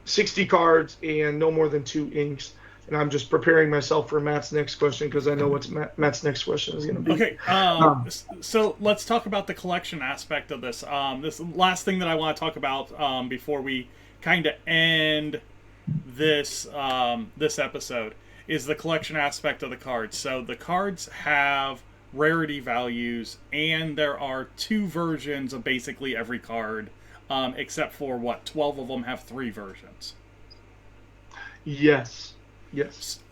60 cards and no more than 2 inks. And I'm just preparing myself for Matt's next question because I know what Matt's next question is going to be. Okay, so let's talk about the collection aspect of this. This last thing that I want to talk about before we kind of end this this episode is the collection aspect of the cards. So the cards have rarity values, and there are 2 versions of basically every card, except for 12 of them have 3 versions. Yes.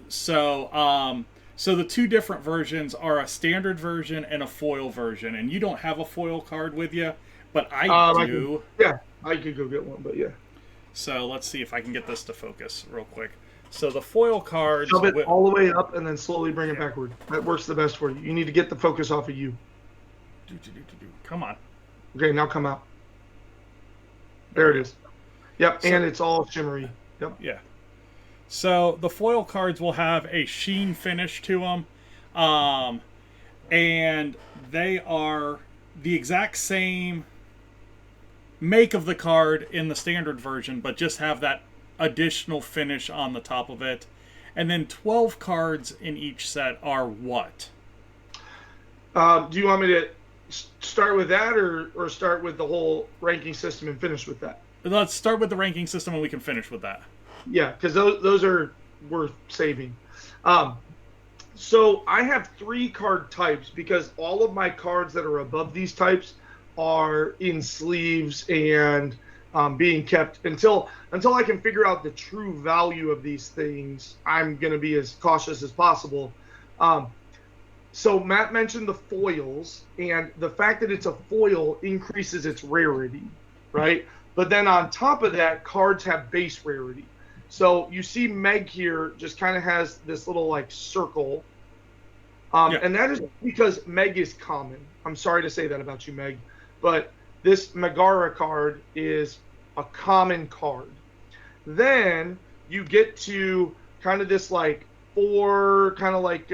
So the 2 different versions are a standard version and a foil version, and you don't have a foil card with you, but I do. I could go get one, but yeah. So let's see if I can get this to focus real quick. So the foil cards... Shove it all the way up and then slowly bring it backward. That works the best for you. You need to get the focus off of you. Come on. Okay, now come out. There it is. Yep, and it's all shimmery. Yep. Yeah. So the foil cards will have a sheen finish to them. And they are the exact same make of the card in the standard version, but just have that additional finish on the top of it. And then 12 cards in each set are what? Do you want me to start with that or start with the whole ranking system and finish with that? Let's start with the ranking system and we can finish with that. Yeah, because those are worth saving. So I have 3 card types because all of my cards that are above these types are in sleeves and being kept until I can figure out the true value of these things. I'm going to be as cautious as possible. So Matt mentioned the foils, and the fact that it's a foil increases its rarity, right? But then on top of that, cards have base rarity. So you see Meg here just kind of has this little like circle. And that is because Meg is common. I'm sorry to say that about you, Meg. But this Megara card is a common card. Then you get to kind of this like 4 kind of like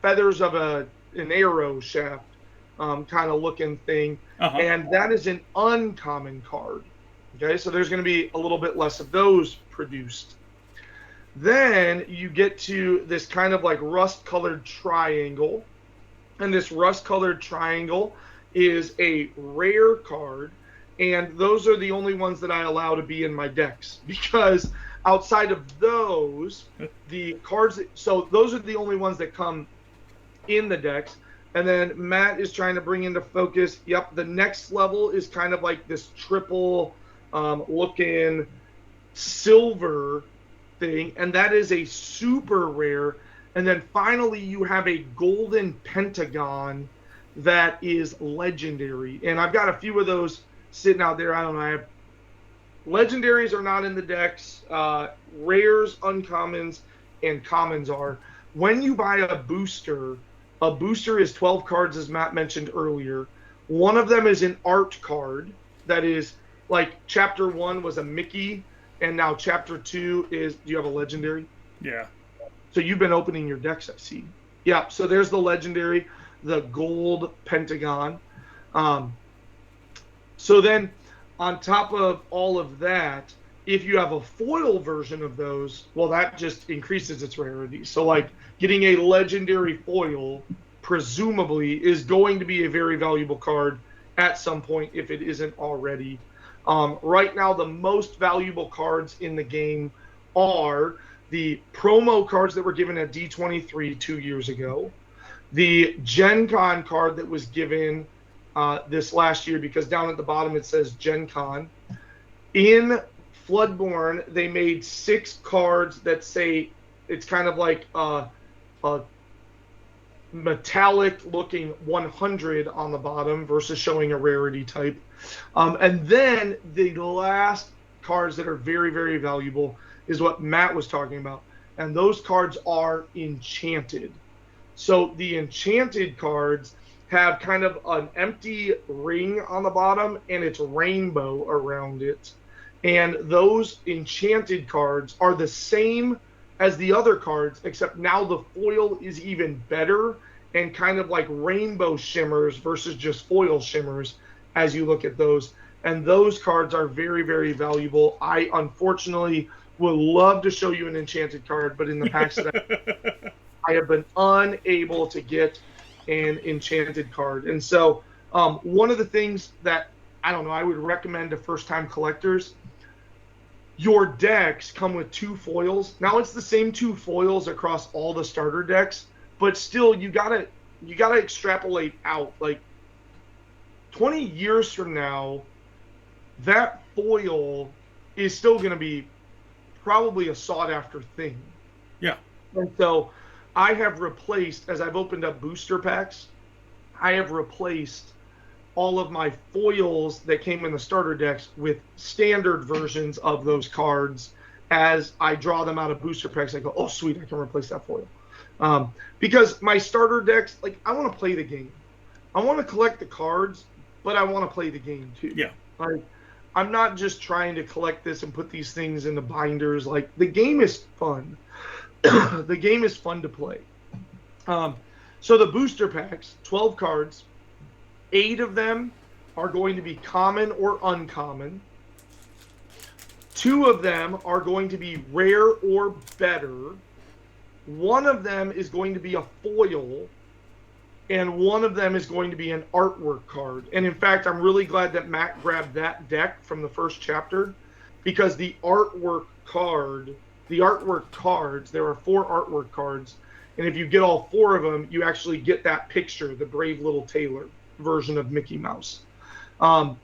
feathers of an arrow shaft kind of looking thing. And that is an uncommon card. Okay, so there's going to be a little bit less of those produced. Then you get to this kind of like rust-colored triangle. And this rust-colored triangle is a rare card. And those are the only ones that I allow to be in my decks. Because outside of those, the cards... So those are the only ones that come in the decks. And then Matt is trying to bring into focus... Yep, the next level is kind of like this triple... looking silver thing, and that is a super rare. And then finally you have a golden pentagon that is legendary, and I've got a few of those sitting out there. I don't know, I have legendaries are not in the decks. Rares, uncommons, and commons are. When you buy a booster is 12 cards, as Matt mentioned earlier. One of them is an art card that is like chapter 1 was a Mickey, and now chapter 2 is, do you have a legendary? Yeah. So you've been opening your decks, I see. Yeah, so there's the legendary, the gold pentagon. So then on top of all of that, if you have a foil version of those, well, that just increases its rarity. So like getting a legendary foil presumably is going to be a very valuable card at some point if it isn't already. Right now, the most valuable cards in the game are the promo cards that were given at D23 2 years ago, the Gen Con card that was given this last year, because down at the bottom it says Gen Con. In Floodborne, they made 6 cards that say it's kind of like a metallic looking 100 on the bottom versus showing a rarity type. And then the last cards that are very, very valuable is what Matt was talking about. And those cards are enchanted. So the enchanted cards have kind of an empty ring on the bottom and it's rainbow around it. And those enchanted cards are the same as the other cards, except now the foil is even better and kind of like rainbow shimmers versus just foil shimmers as you look at those. And those cards are very, very valuable. I unfortunately would love to show you an enchanted card, but in the packs that I have been unable to get an enchanted card. And so one of the things that, I don't know, I would recommend to first-time collectors, your decks come with 2 foils. Now it's the same 2 foils across all the starter decks, but still you gotta extrapolate out. Like 20 years from now, that foil is still gonna be probably a sought after thing. Yeah. And so I have replaced, as I've opened up booster packs, I have replaced all of my foils that came in the starter decks with standard versions of those cards. As I draw them out of booster packs, I go, oh, sweet, I can replace that foil. Because my starter decks, like, I want to play the game. I want to collect the cards, but I want to play the game too. Yeah. Like, I'm not just trying to collect this and put these things into binders. Like, the game is fun. The game is fun to play. So the booster packs, 12 cards, 8 of them are going to be common or uncommon. 2 of them are going to be rare or better. 1 of them is going to be a foil. And 1 of them is going to be an artwork card. And in fact, I'm really glad that Matt grabbed that deck from the first chapter, because the artwork cards, there are 4 artwork cards. And if you get all 4 of them, you actually get that picture, the Brave Little Tailor version of Mickey Mouse. The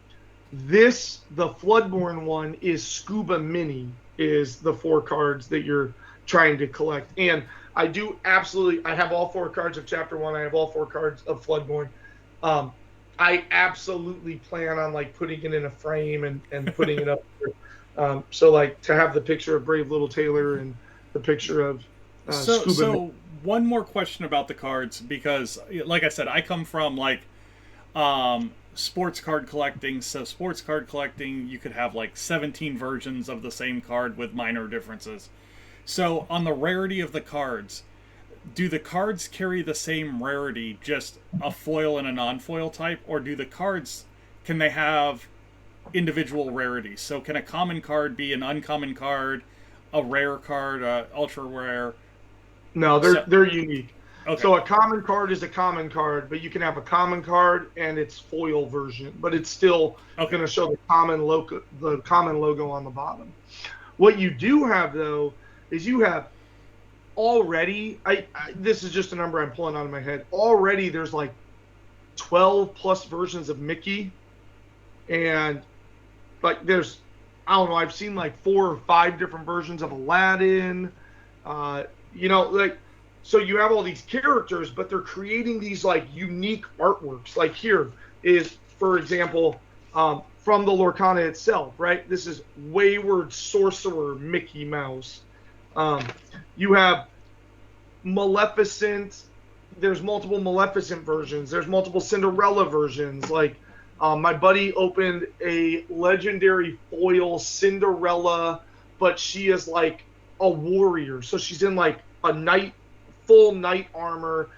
Floodborne one is Scuba Mini, is the 4 cards that you're trying to collect. And I have all 4 cards of Chapter 1. I have all 4 cards of Floodborne. I absolutely plan on like putting it in a frame and putting it up there. So like to have the picture of Brave Little Tailor and the picture of Scuba Mini. One more question about the cards, because like I said, I come from like sports card collecting. So sports card collecting, you could have like 17 versions of the same card with minor differences. So on the rarity of the cards, do the cards carry the same rarity, just a foil and a non-foil type, or do the cards, can they have individual rarities? So can a common card be an uncommon card, a rare card, ultra rare? No, they're unique. Okay. So a common card is a common card, but you can have a common card and its foil version, but it's still going to show the common logo on the bottom. What you do have though is you have already, this is just a number I'm pulling out of my head. Already there's like 12 plus versions of Mickey, and like there's, I don't know, I've seen like 4 or 5 different versions of Aladdin. Like, so you have all these characters, but they're creating these like unique artworks. Like here is, for example, from the Lorcana itself, right? This is Wayward Sorcerer Mickey Mouse. You have Maleficent. There's multiple Maleficent versions. There's multiple Cinderella versions. Like my buddy opened a legendary foil Cinderella, but she is like a warrior. So she's in like a full knight armor,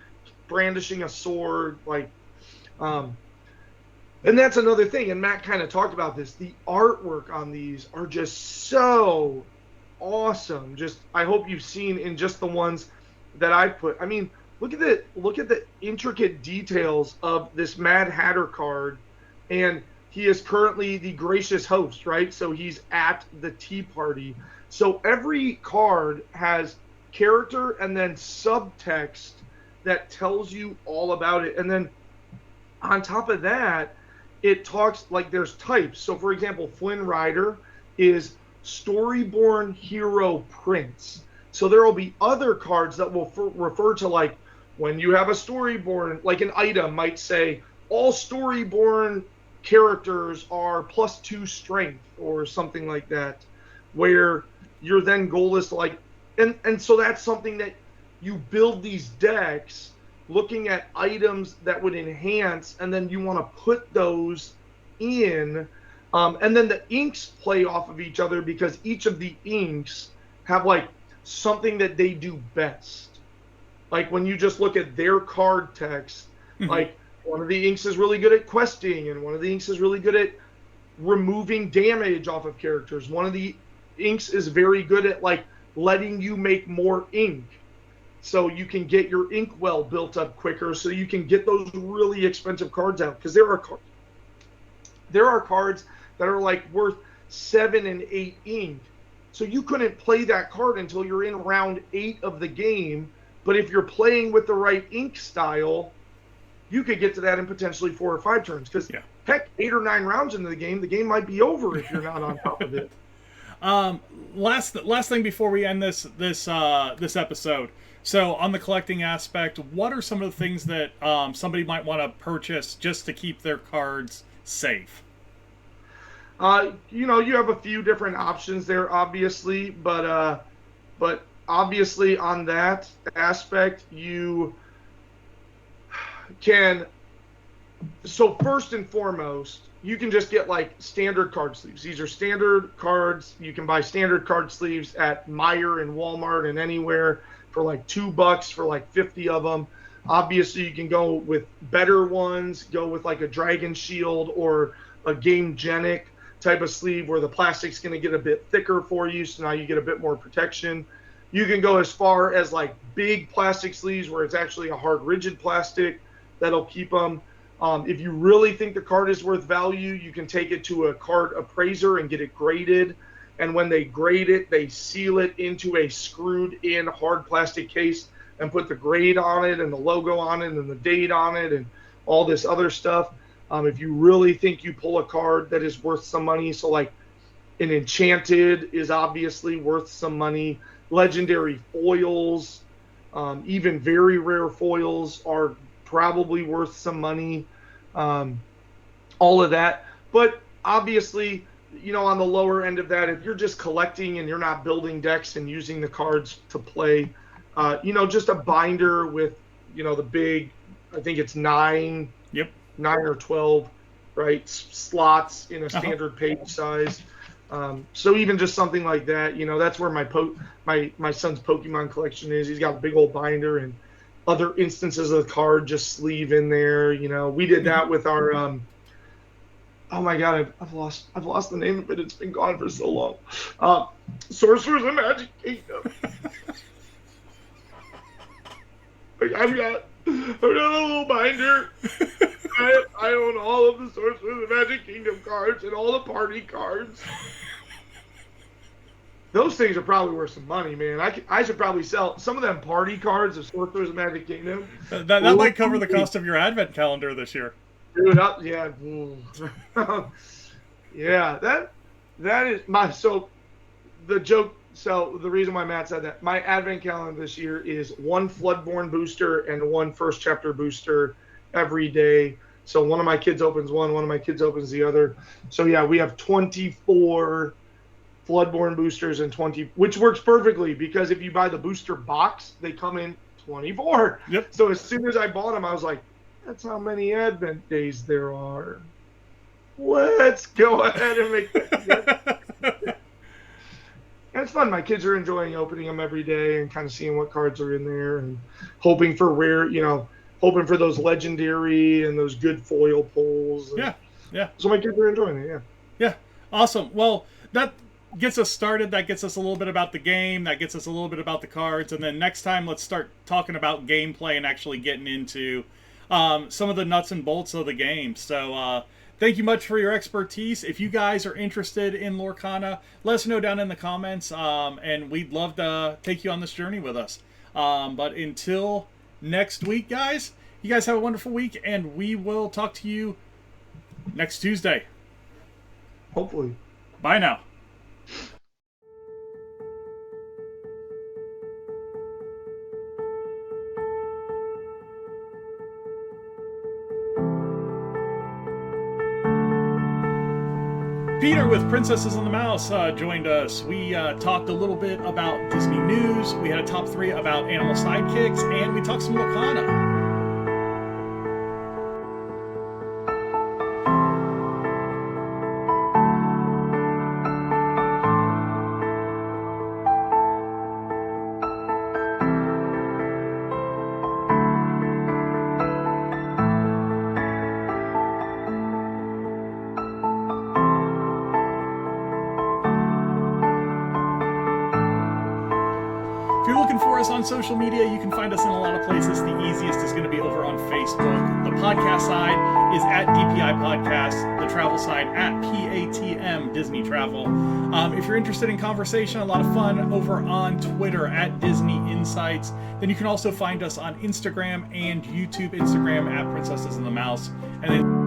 brandishing a sword. Like, and that's another thing. And Matt kind of talked about this. The artwork on these are just so awesome. Just, I hope you've seen in just the ones that I've put. I mean, look at the intricate details of this Mad Hatter card, and he is currently the gracious host, right? So he's at the tea party. So every card has character and then subtext that tells you all about it. And then on top of that, it talks like there's types. So for example, Flynn Rider is Storyborn Hero Prince. So there will be other cards that will refer to, like, when you have a Storyborn, like an item might say, all Storyborn characters are +2 strength or something like that, where your then goal is to, like, and so that's something that you build these decks looking at items that would enhance, and then you want to put those in, and then the inks play off of each other because each of the inks have like something that they do best. Like when you just look at their card text, like one of the inks is really good at questing, and one of the inks is really good at removing damage off of characters. One of the inks is very good at like letting you make more ink, so you can get your inkwell built up quicker, so you can get those really expensive cards out. Because there are cards that are like worth 7 and 8 ink, so you couldn't play that card until you're in round 8 of the game. But if you're playing with the right ink style, you could get to that in potentially 4 or 5 turns. Because heck, 8 or 9 rounds into the game might be over if you're not on top of it. Last thing before we end this episode. So on the collecting aspect, what are some of the things that somebody might want to purchase just to keep their cards safe? You have a few different options there, obviously, but obviously on that aspect, you can. So first and foremost, you can just get like standard card sleeves. These are standard cards. You can buy standard card sleeves at Meijer and Walmart and anywhere for like $2 for like 50 of them. Obviously, you can go with better ones, go with like a Dragon Shield or a Game Genic type of sleeve where the plastic's going to get a bit thicker for you, so now you get a bit more protection. You can go as far as like big plastic sleeves where it's actually a hard, rigid plastic that'll keep them. If you really think the card is worth value, you can take it to a card appraiser and get it graded. And when they grade it, they seal it into a screwed-in hard plastic case and put the grade on it and the logo on it and the date on it and all this other stuff. If you really think you pull a card that is worth some money, so like an Enchanted is obviously worth some money. Legendary foils, even very rare foils are probably worth some money. All of that. But obviously, on the lower end of that, if you're just collecting and you're not building decks and using the cards to play, just a binder with, the big, I think it's 9 or 12, right, slots in a standard page size. So even just something like that, that's where my son's Pokemon collection is. He's got a big old binder and other instances of the card just sleeve in there. We did that with our oh my god, I've lost the name of it. It's been gone for so long. Sorcerers of Magic Kingdom. I've got a little binder. I own all of the Sorcerers of Magic Kingdom cards and all the party cards. Those things are probably worth some money, man. I should probably sell some of them party cards of Sorcerers of Magic Kingdom. That might cover the cost of your advent calendar this year. Dude, yeah, that is my, so the joke, so the reason why Matt said that, my advent calendar this year is 1 Floodborn booster and 1 first chapter booster every day. So one of my kids opens one of my kids opens the other. So yeah, we have 24 Floodborn boosters and 20, which works perfectly because if you buy the booster box, they come in 24. Yep. So as soon as I bought them, I was like, that's how many Advent days there are. Let's go ahead and make that. And it's fun. My kids are enjoying opening them every day and kind of seeing what cards are in there and hoping for rare, hoping for those legendary and those good foil pulls. Yeah. So my kids are enjoying it, Yeah. Awesome. Well, that gets us started. That gets us a little bit about the game. That gets us a little bit about the cards. And then next time, let's start talking about gameplay and actually getting into some of the nuts and bolts of the game. So thank you much for your expertise. If you guys are interested in Lorcana, let us know down in the comments, and we'd love to take you on this journey with us. But until next week, guys, you guys have a wonderful week, and we will talk to you next Tuesday. Hopefully. Bye now. Peter with Princesses and the Mouse joined us. We talked a little bit about Disney news. We had a top 3 about animal sidekicks, and we talked some Lorcana. If you're looking for us on social media, you can find us in a lot of places. The easiest is going to be over on Facebook. The podcast side is at DPI Podcast. The travel side at PATM Disney Travel. If you're interested in conversation, a lot of fun over on Twitter at Disney Insights. Then you can also find us on Instagram and YouTube. Instagram at Princesses and the Mouse. And then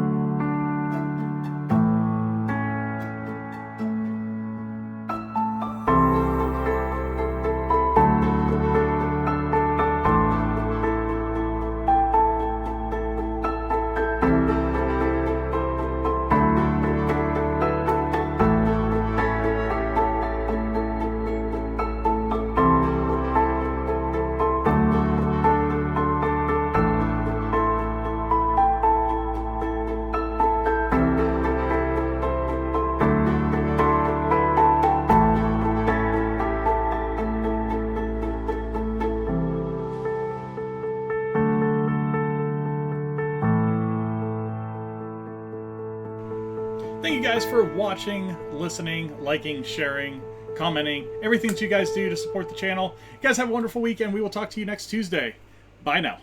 thank you guys for watching, listening, liking, sharing, commenting, everything that you guys do to support the channel. You guys have a wonderful week, and we will talk to you next Tuesday. Bye now.